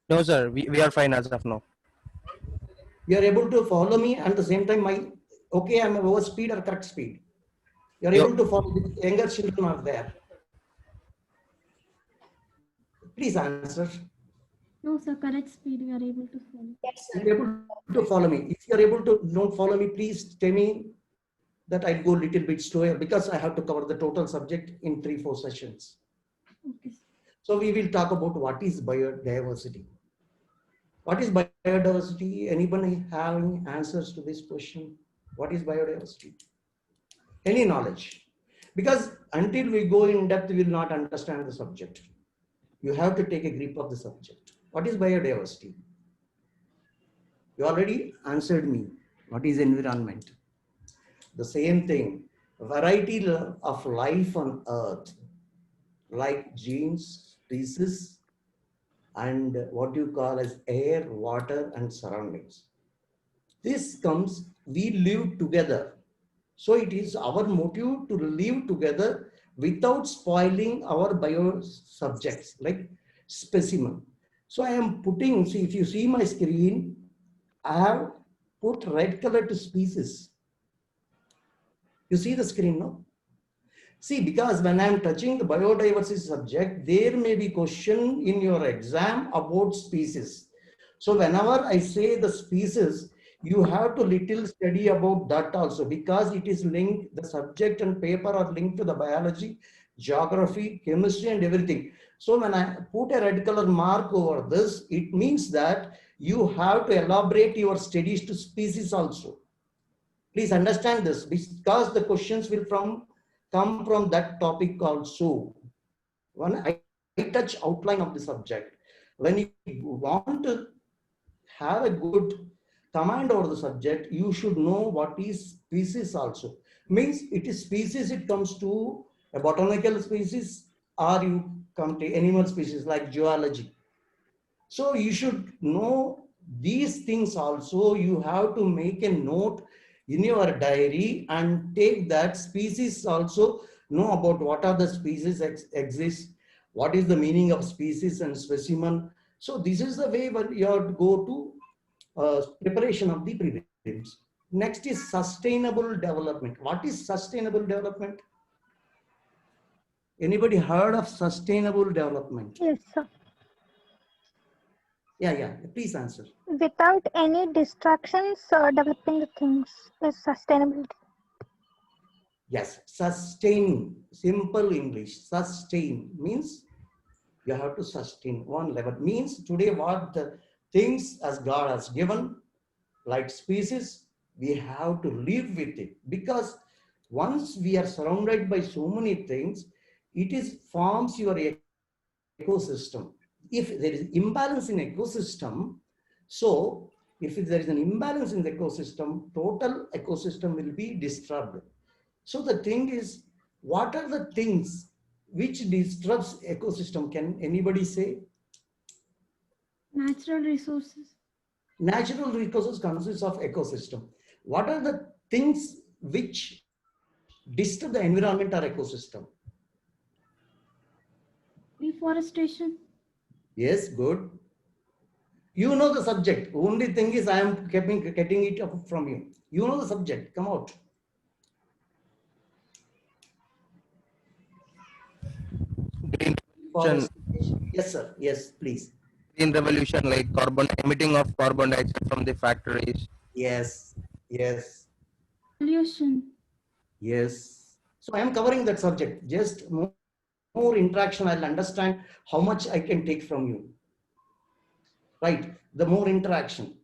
No, sir. We are fine as of now. You are able to follow me and at the same time, I'm over speed or correct speed. You are able to follow. The younger children are there. Please answer. No, sir, correct speed we are able to follow. Yes, You sir. are able to follow me. If you are able to don't follow me, please tell me that I'll go a little bit slower because I have to cover the total subject in 3-4 sessions. Okay. So we will talk about what is biodiversity. What is biodiversity? Anybody having answers to this question? What is biodiversity? Any knowledge? Because until we go in depth, we will not understand the subject. You have to take a grip of the subject. What is biodiversity? You already answered me. What is environment? The same thing. Variety of life on earth, like genes, species, and what you call as air, water, and surroundings. This comes, we live together. So it is our motive to live together without spoiling our bio subjects like specimen. So I am putting, see, if you see my screen, I have put red color to species. You see the screen now? See, because when I am touching the biodiversity subject, there may be question in your exam about species. So whenever I say the species, you have to little study about that also, because it is linked, the subject and paper are linked to the biology, geography, chemistry and everything. So when I put a red color mark over this, it means that you have to elaborate your studies to species also. Please understand this, because the questions will come from that topic also. When I touch outline of the subject, when you want to have a good command over the subject, you should know what is species also. Means it is species, it comes to a botanical species, or you come to animal species like zoology. So you should know these things also. You have to make a note in your diary and take that species also, know about what are the species exist, what is the meaning of species and specimen. So this is the way when you have to go to preparation of the prelims. Next is sustainable development. What is sustainable development? Anybody heard of sustainable development? Yes, sir. Yeah, please answer. Without any distractions, developing the things is sustainability. Yes, sustaining, simple English, sustain means you have to sustain one level. Means today what the things as God has given, like species, we have to live with it, because once we are surrounded by so many things, it is forms your ecosystem. If there is imbalance in ecosystem, so if there is an imbalance in the ecosystem, total ecosystem will be disturbed. So the thing is, what are the things which disturbs ecosystem? Can anybody say? Natural resources. Natural resources consists of ecosystem. What are the things which disturb the environment or ecosystem? Deforestation. Yes, good. You know the subject. Only thing is I am getting it up from you. You know the subject. Come out. Green revolution, Yes, sir. Yes, please. green revolution, like carbon emitting of carbon dioxide from the factories. Yes, yes, Pollution. yes. So I am covering that subject. Just more interaction, I'll understand how much I can take from you. Right? The more interaction.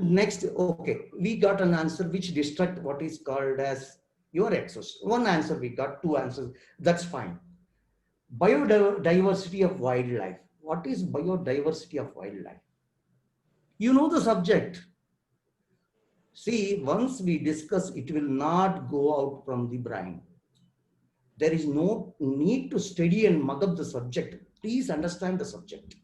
Next, okay, we got an answer which distract what is called as your exhaust. One answer we got, two answers. That's fine. Biodiversity of wildlife. What is biodiversity of wildlife? You know the subject. See, once we discuss, it will not go out from the brain. There is no need to study and mug up the subject. Please understand the subject.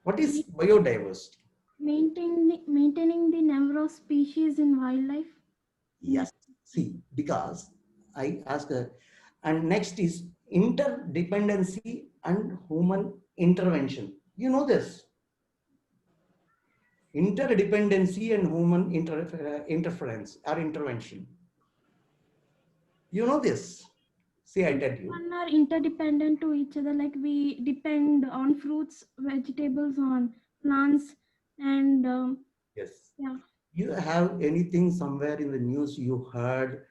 What is biodiversity? Maintaining the number of species in wildlife. Yes. See, because I ask her, and next is interdependency and human intervention. You know this. Interdependency and human interference or intervention. You know this. See, I tell you. One are interdependent to each other. Like we depend on fruits, vegetables, on plants, and Yes. yeah. You have anything somewhere in the news you heard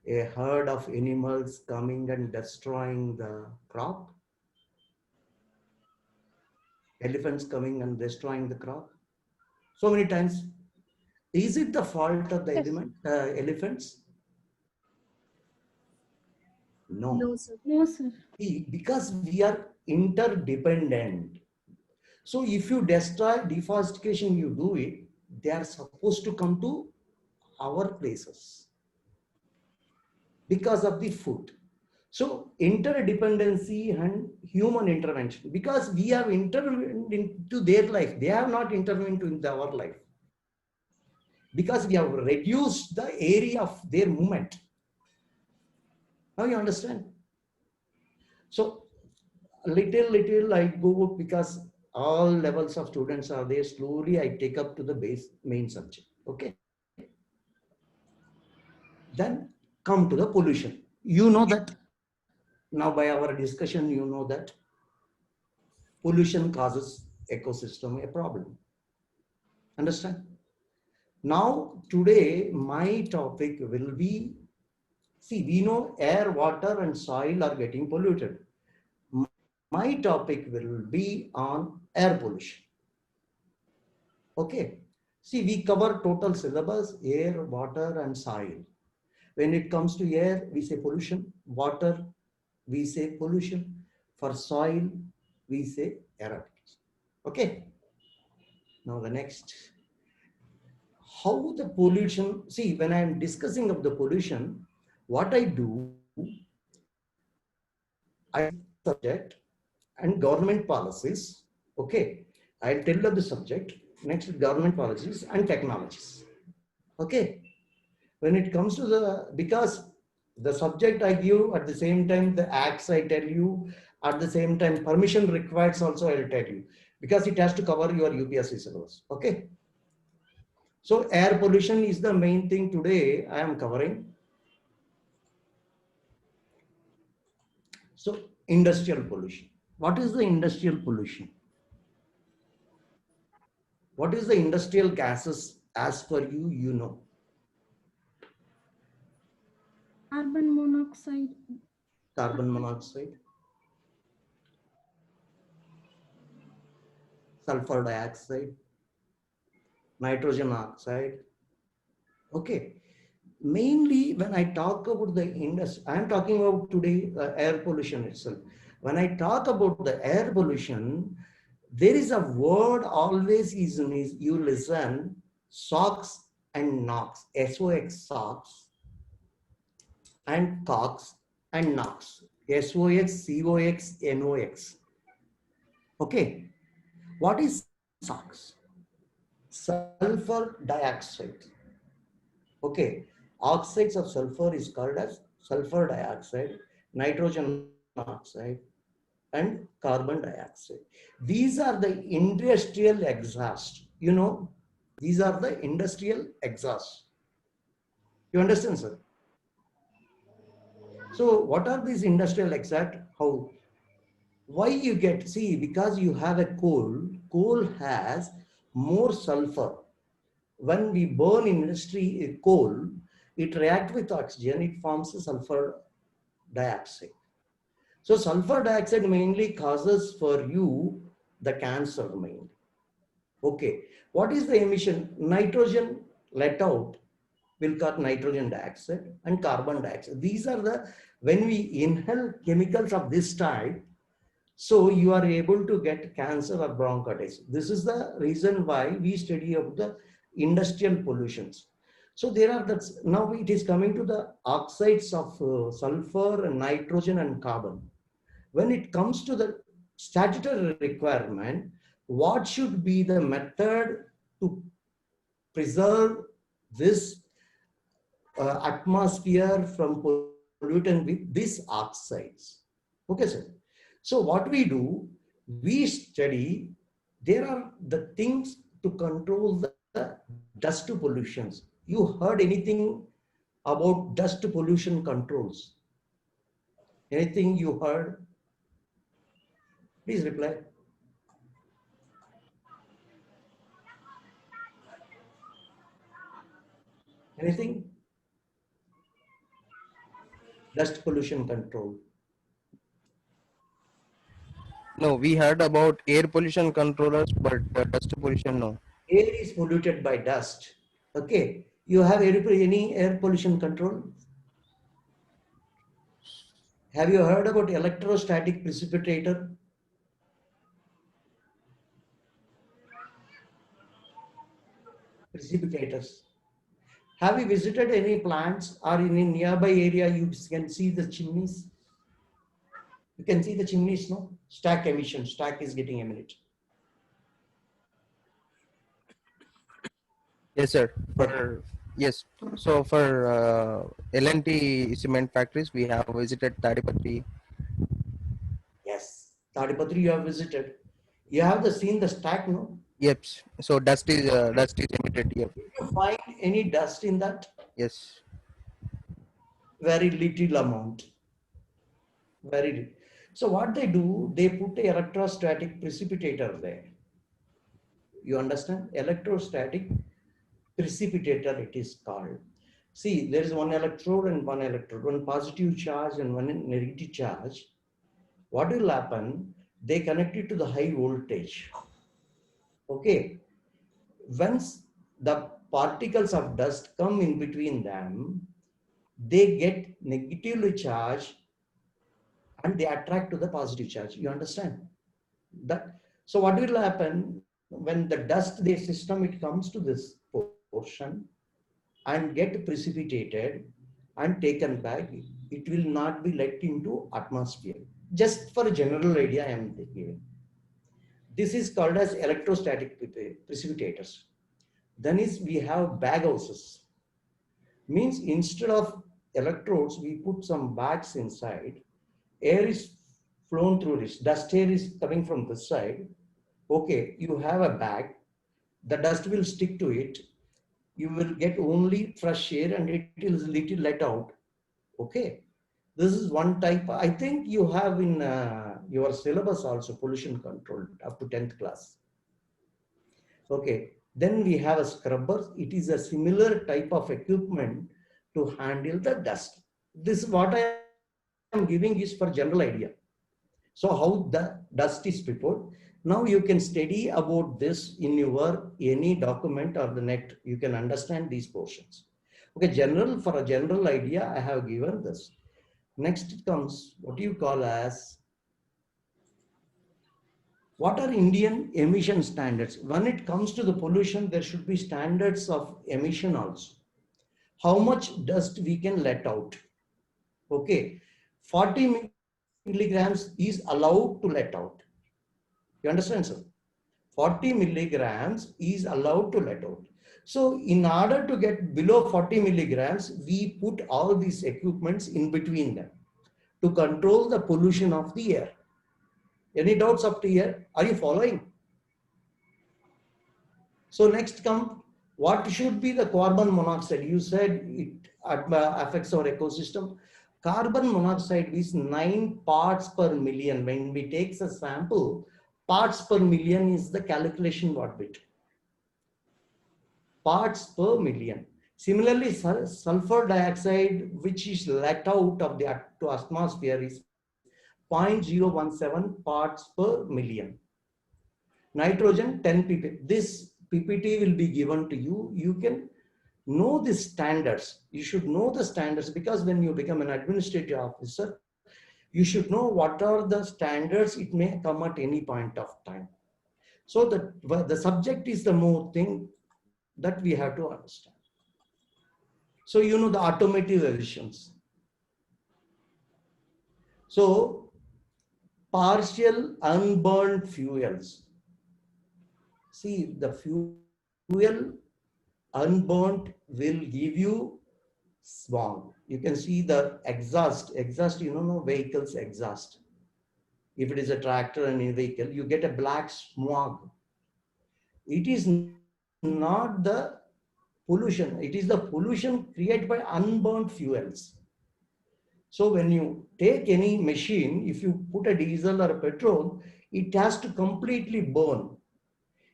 a herd of animals coming and destroying the crop? Elephants coming and destroying the crop? So many times. Is it the fault of the elephants? No. No, sir. No, sir. See, because we are interdependent. So if you destroy deforestation, you do it, they are supposed to come to our places because of the food. So interdependency and human intervention, because we have intervened into their life, they have not intervened into our life. Because we have reduced the area of their movement. Now you understand? So little I go because all levels of students are there. Slowly I take up to the main subject. Okay. Then come to the pollution. You know that now by our discussion, you know that pollution causes ecosystem a problem. Understand? Now today my topic will be, see, we know air, water and soil are getting polluted. My topic will be on air pollution. Okay. See, we cover total syllabus, air, water and soil. When it comes to air, we say pollution. Water, we say pollution. For soil, we say eradication. Okay. Now the next. How the pollution, see, when I'm discussing of the pollution, what I do, I subject and government policies. Okay. I'll tell you the subject. Next, government policies and technologies. Okay. When it comes to the, because the subject I give, at the same time the acts I tell you, at the same time permission requires also I'll tell you, because it has to cover your UPSC syllabus. Okay. So air pollution is the main thing today I am covering. So industrial pollution. What is the industrial pollution? What is the industrial gases as per you, you know? Carbon monoxide. Carbon monoxide, sulfur dioxide, nitrogen oxide. Okay. Mainly when I talk about the industry, I am talking about today air pollution itself. When I talk about the air pollution, there is a word always is you listen, SOx and NOx, SOx, SOx, and COX and NOx, SOx, COX, NOx. Okay. What is SOx? Sulfur dioxide. Okay. Oxides of sulfur is called as sulfur dioxide, nitrogen oxide, and carbon dioxide. These are the industrial exhaust. You know, these are the industrial exhaust. You understand, sir? So what are these industrial exhaust? How? Why you get, see, because you have a coal has more sulfur. When we burn industry coal, it reacts with oxygen, it forms a sulfur dioxide. So sulfur dioxide mainly causes for you the cancer mainly. Okay. What is the emission? Nitrogen let out will cause nitrogen dioxide and carbon dioxide. These are the, when we inhale chemicals of this type, so you are able to get cancer or bronchitis. This is the reason why we study of the industrial pollutions. So there are that, now it is coming to the oxides of sulfur and nitrogen and carbon. When it comes to the statutory requirement, what should be the method to preserve this atmosphere from pollutant with these oxides? Okay, sir. So what we do, we study, there are the things to control the dust pollutions. You heard anything about dust pollution controls? Anything you heard? Please reply. Anything? Dust pollution control. No, we heard about air pollution controllers, but dust pollution, no. Air is polluted by dust. Okay. You have any air pollution control? Have you heard about electrostatic precipitator? Precipitators. Have you visited any plants or in a nearby area you can see the chimneys? You can see the chimneys, no? Stack emission, stack is getting emitted. Yes, sir. For Yes. So for L&T cement factories, we have visited Tadipatri. Yes, Tadipatri you have visited. You have seen the stack, no? Yep. So dust is emitted. Yep. Did you find any dust in that? Yes. Very little amount. Very little. So what they do, they put a electrostatic precipitator there. You understand? Electrostatic precipitator it is called. See, there is one electrode and one electrode, one positive charge and one negative charge. What will happen? They connect it to the high voltage. Okay. Once the particles of dust come in between them, they get negatively charged and they attract to the positive charge. You understand that? So what will happen when the dust, the system, it comes to this portion and get precipitated and taken back, it will not be let into atmosphere. Just for a general idea I am giving. This is called as electrostatic precipitators. Then we have bag houses. Means instead of electrodes, we put some bags inside. Air is flown through this. Dust air is coming from this side. Okay, you have a bag. The dust will stick to it. You will get only fresh air and it is little let out. Okay. This is one type. I think you have in your syllabus also pollution control up to 10th class. Okay. Then we have a scrubber. It is a similar type of equipment to handle the dust. This what I am giving is for general idea. So how the dust is prepared. Now you can study about this in your any document or the net. You can understand these portions. Okay, for a general idea, I have given this. Next comes what you call as what are Indian emission standards? When it comes to the pollution, there should be standards of emission also. How much dust we can let out? Okay, 40 milligrams is allowed to let out. You understand, sir? 40 milligrams is allowed to let out. So in order to get below 40 milligrams, we put all these equipments in between them to control the pollution of the air. Any doubts up to here? Are you following? So next come, what should be the carbon monoxide? You said it affects our ecosystem. Carbon monoxide is 9 parts per million. When we take a sample, parts per million is the calculation what bit. Parts per million. Similarly, sulfur dioxide, which is let out of the atmosphere, is 0.017 parts per million. Nitrogen 10 ppm. This PPT will be given to you. You can know the standards. You should know the standards because when you become an administrative officer, you should know what are the standards. It may come at any point of time. So the subject is the more thing that we have to understand. So you know the automotive emissions. So partial unburned fuels. See, the fuel unburnt will give you smog. You can see the exhaust, you know, vehicles exhaust. If it is a tractor and a vehicle, you get a black smog. It is not the pollution. It is the pollution created by unburnt fuels. So when you take any machine, if you put a diesel or a petrol, it has to completely burn.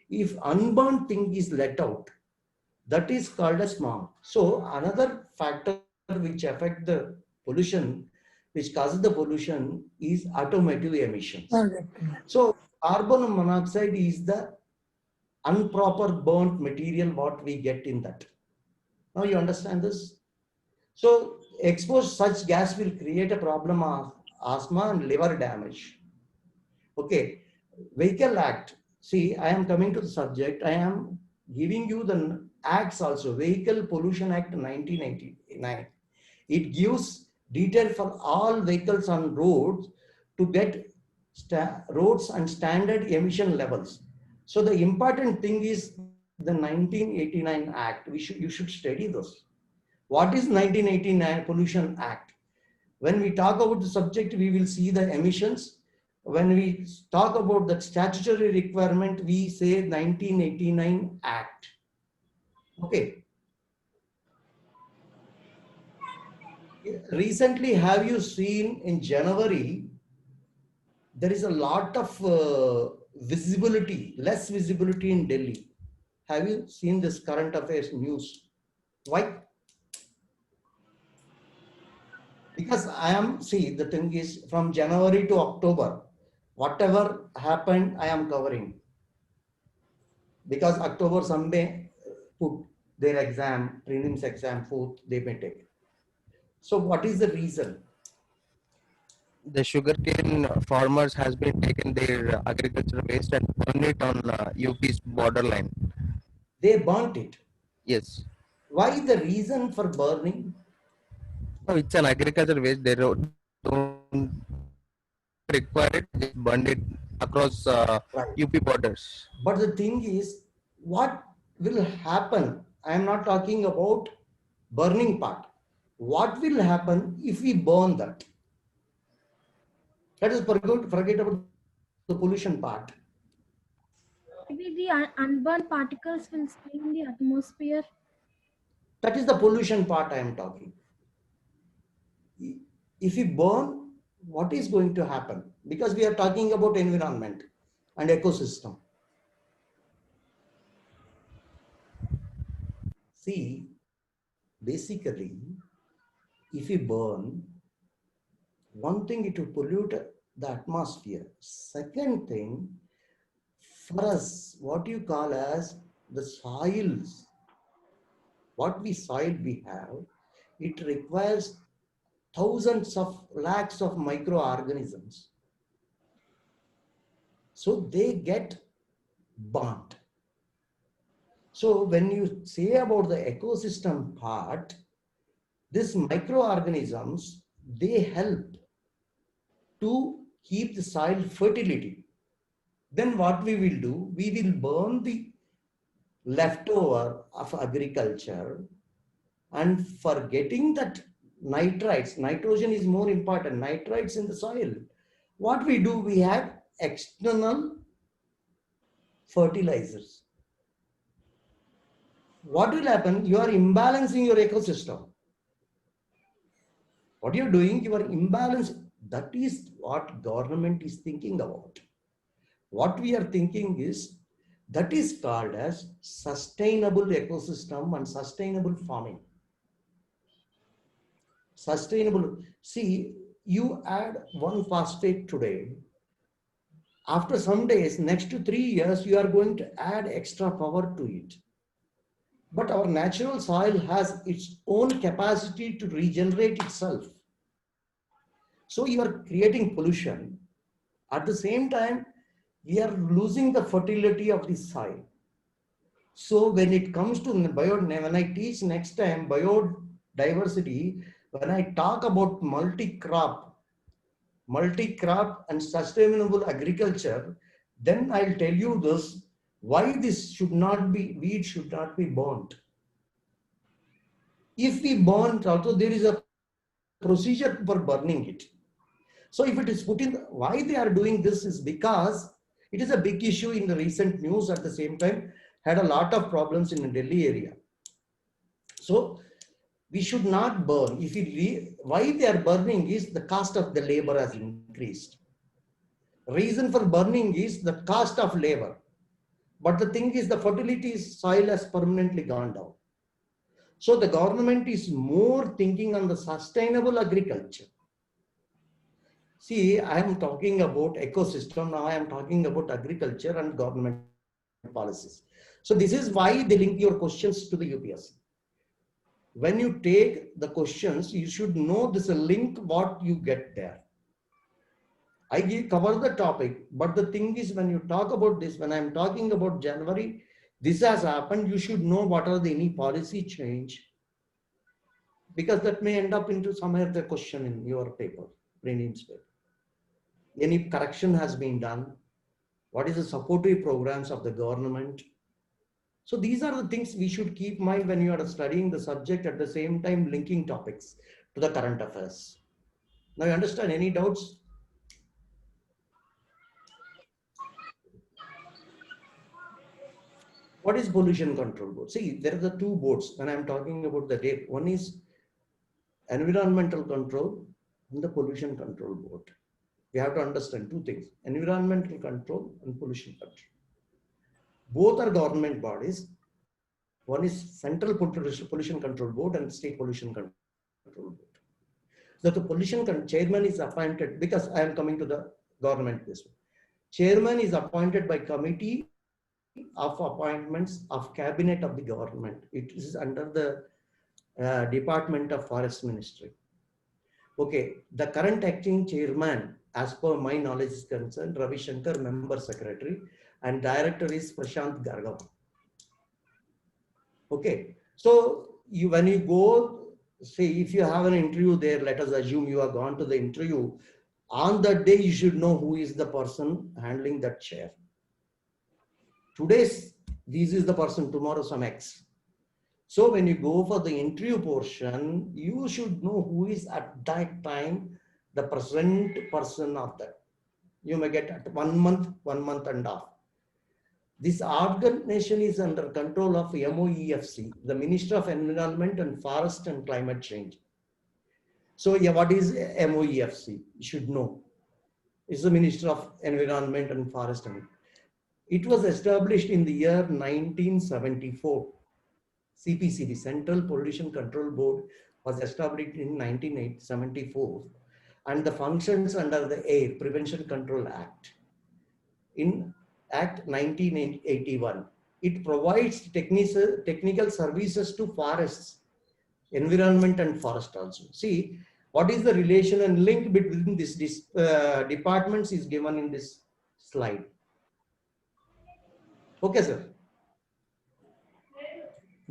If unburnt thing is let out, that is called a smog. So another factor which affects the pollution, which causes the pollution, is automotive emissions. Okay. So carbon monoxide is the improper burnt material what we get in that. Now you understand this? So exposed such gas will create a problem of asthma and liver damage. Okay, Vehicle Act. See, I am coming to the subject. I am giving you the acts also. Vehicle Pollution Act 1989. It gives detail for all vehicles on roads to get roads and standard emission levels. So the important thing is the 1989 Act. You should study those. What is 1989 Pollution Act? When we talk about the subject, we will see the emissions. When we talk about the statutory requirement, we say 1989 Act. Okay. Recently, have you seen in January, there is a lot of visibility, less visibility in Delhi. Have you seen this current affairs news? Why? Because the thing is from January to October, whatever happened, I am covering. Because October, some may put their exam, prelims exam, 4th, they may take. So what is the reason? The sugarcane farmers has been taken their agricultural waste and burned it on UP's borderline. They burnt it. Yes. Why the reason for burning? No, it's an agricultural waste. They don't require it. Just burned it across UP borders. But the thing is, what will happen? I am not talking about burning part. What will happen if we burn that? Let us forget about the pollution part. Maybe the unburned particles will stay in the atmosphere. That is the pollution part I am talking. If we burn, what is going to happen? Because we are talking about environment and ecosystem. See, basically, if we burn, one thing, it will pollute the atmosphere. Second thing, for us, what you call as the soils, soil we have, it requires thousands of lakhs of microorganisms. So they get burnt. So when you say about the ecosystem part, these microorganisms, they help to keep the soil fertility. Then what we will do, we will burn the leftover of agriculture, and for getting that nitrites, nitrogen is more important, nitrites in the soil. What we do, we have external fertilizers. What will happen? You are imbalancing your ecosystem. What you're doing, you are imbalancing. That is what government is thinking about. What we are thinking is, that is called as sustainable ecosystem and sustainable farming. Sustainable. See, you add one phosphate today. After some days, next to 3 years, you are going to add extra power to it. But our natural soil has its own capacity to regenerate itself. So you are creating pollution. At the same time, we are losing the fertility of the soil. So when it comes to when I teach next time biodiversity, when I talk about multi-crop and sustainable agriculture, then I'll tell you this, why this should not be, weed should not be burnt. If we burn, also there is a procedure for burning it. So if it is put in, why they are doing this is because it is a big issue in the recent news. At the same time, had a lot of problems in the Delhi area. So we should not burn. If why they are burning is the cost of the labor has increased. Reason for burning is the cost of labor. But the thing is, the fertility soil has permanently gone down. So the government is more thinking on the sustainable agriculture. See, I am talking about ecosystem. Now I am talking about agriculture and government policies. So this is why they link your questions to the UPSC. When you take the questions, you should know this link, what you get there. I cover the topic, but the thing is, when you talk about this, when I'm talking about January, this has happened, you should know what are any policy change, because that may end up into somewhere the question in your paper, prelims paper. Any correction has been done. What is the supportive programs of the government? So these are the things we should keep in mind when you are studying the subject, at the same time linking topics to the current affairs. Now you understand? Any doubts? What is pollution control board? See, there are the two boards when I'm talking about the date. One is environmental control and the pollution control board. We have to understand two things: environmental control and pollution control. Both are government bodies. One is Central Pollution Control Board and State Pollution Control Board. So the pollution chairman is appointed, because I am coming to the government this way. Chairman is appointed by committee of appointments of cabinet of the government. It is under the Department of Forest Ministry. Okay, the current acting chairman, as per my knowledge is concerned, Ravi Shankar, member secretary, and director is Prashant Gargava. Okay, so when you go, say if you have an interview there, let us assume you have gone to the interview. On that day, you should know who is the person handling that chair. Today's, this is the person, tomorrow some X. So when you go for the interview portion, you should know who is at that time the present person of that. You may get at 1 month and a half. This organization is under control of MOEFC, the Minister of Environment and Forest and Climate Change. So yeah, what is MOEFC? You should know. It's the Minister of Environment and Forest. It was established in the year 1974. CPCB, Central Pollution Control Board, was established in 1974, and the functions under the Air Prevention Control Act. In Act 1981, it provides technical services to forests, environment and forest also. See, what is the relation and link between these departments is given in this slide. Okay, sir.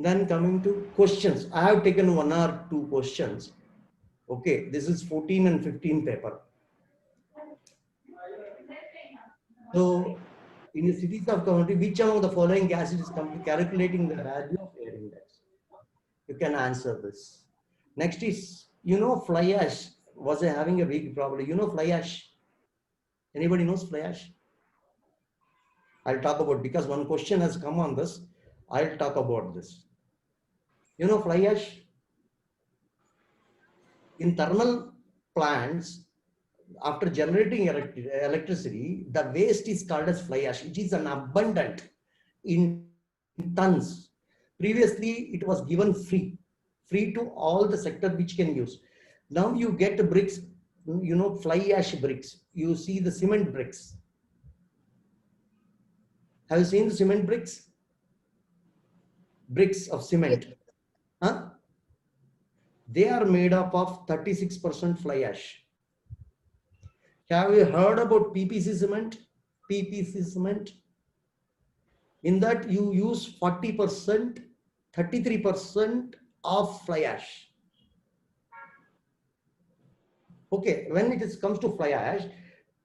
Then coming to questions, I have taken 1 or 2 questions. Okay, this is 14 and 15 paper. So, in the cities of country, which among the following gases is calculating the value of air index? You can answer this. Next is, fly ash was having a big problem. Fly ash. Anybody knows fly ash? I'll talk about, because one question has come on this. I'll talk about this. Fly ash? In thermal plants, after generating electricity, the waste is called as fly ash. It is an abundant in tons. Previously, it was given free to all the sector which can use. Now you get bricks, fly ash bricks. You see the cement bricks. Have you seen the cement bricks? Bricks of cement. Huh? They are made up of 36% fly ash. Have you heard about PPC cement? PPC cement. In that you use 40%, 33% of fly ash. Okay, when it comes to fly ash,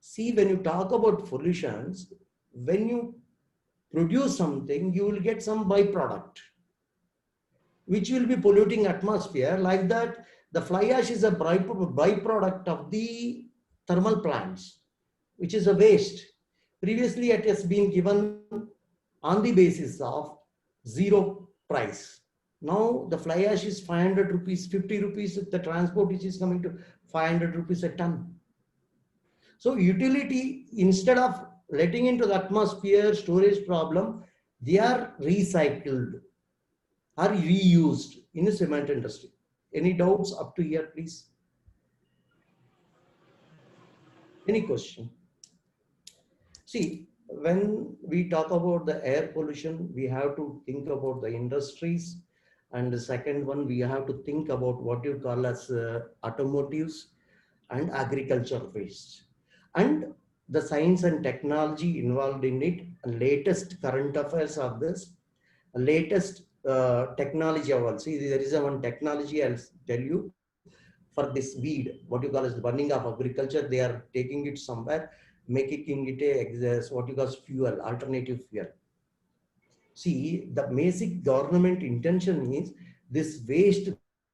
see, when you talk about pollutions, when you produce something, you will get some byproduct, which will be polluting atmosphere. Like that, the fly ash is a byproduct of the thermal plants, which is a waste. Previously, it has been given on the basis of 0 price. Now, the fly ash is 500 rupees, 50 rupees, the transport which is coming to 500 rupees a ton. So, utility, instead of letting into the atmosphere storage problem, they are recycled, are reused in the cement industry. Any doubts up to here, please? Any question? See, when we talk about the air pollution, we have to think about the industries. And the second one, we have to think about what you call as automotives and agriculture waste. And the science and technology involved in it, latest current affairs of this, latest technology of all. See, there is one technology I'll tell you for this weed, what you call as the burning of agriculture. They are taking it somewhere, making it a what you call fuel, alternative fuel. See, the basic government intention is this waste,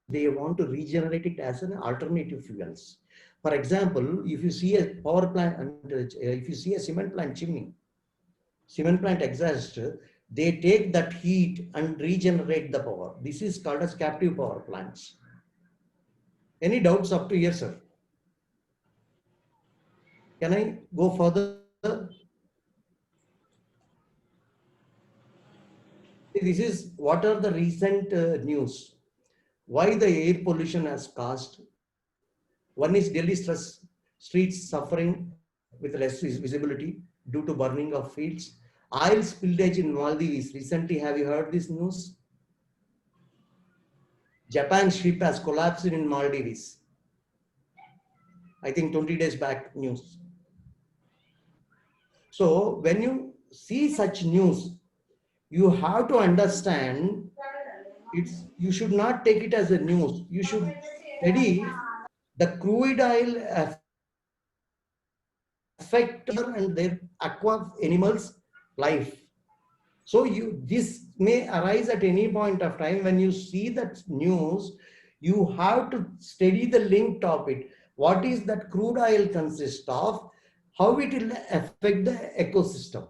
they want to regenerate it as an alternative fuels. For example, if you see a power plant, if you see a cement plant chimney, cement plant exhaust, they take that heat and regenerate the power. This is called as captive power plants. Any doubts up to here, sir? Can I go further? This is what are the recent news. Why the air pollution has caused. One is Delhi streets suffering with less visibility due to burning of fields. Oil spillage in Maldives. Recently, have you heard this news? Japan's ship has collapsed in Maldives. I think 20 days back news. So when you see such news, you have to understand you should not take it as a news. You should study the crude oil affect and their aqua animals' life. So this may arise at any point of time. When you see that news, you have to study the link of it. What is that crude oil consist of? How it will affect the ecosystem.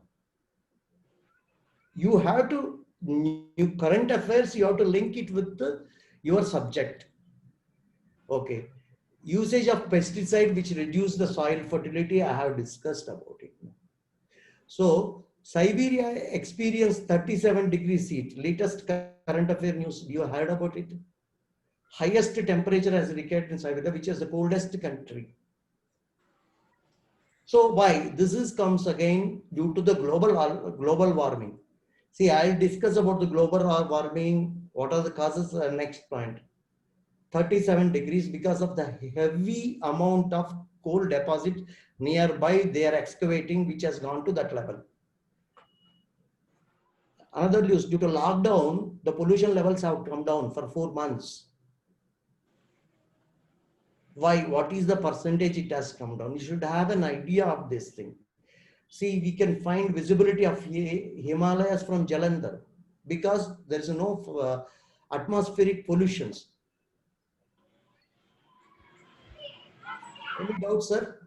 You have to, new current affairs, you have to link it with your subject. Okay. Usage of pesticide which reduce the soil fertility, I have discussed about it. So Siberia experienced 37 degrees heat. Latest current affair news, you heard about it? Highest temperature has recorded in Siberia, which is the coldest country. So why? This comes again due to the global warming. See, I'll discuss about the global warming. What are the causes? Next point. 37 degrees because of the heavy amount of coal deposit nearby they are excavating, which has gone to that level. Another news, due to lockdown, the pollution levels have come down for 4 months. Why? What is the percentage it has come down? You should have an idea of this thing. See, we can find visibility of Himalayas from Jalandhar because there is no atmospheric pollutions. Any doubts, sir?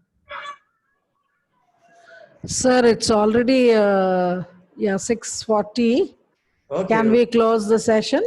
Sir, it's already 6:40. Okay. Can we close the session?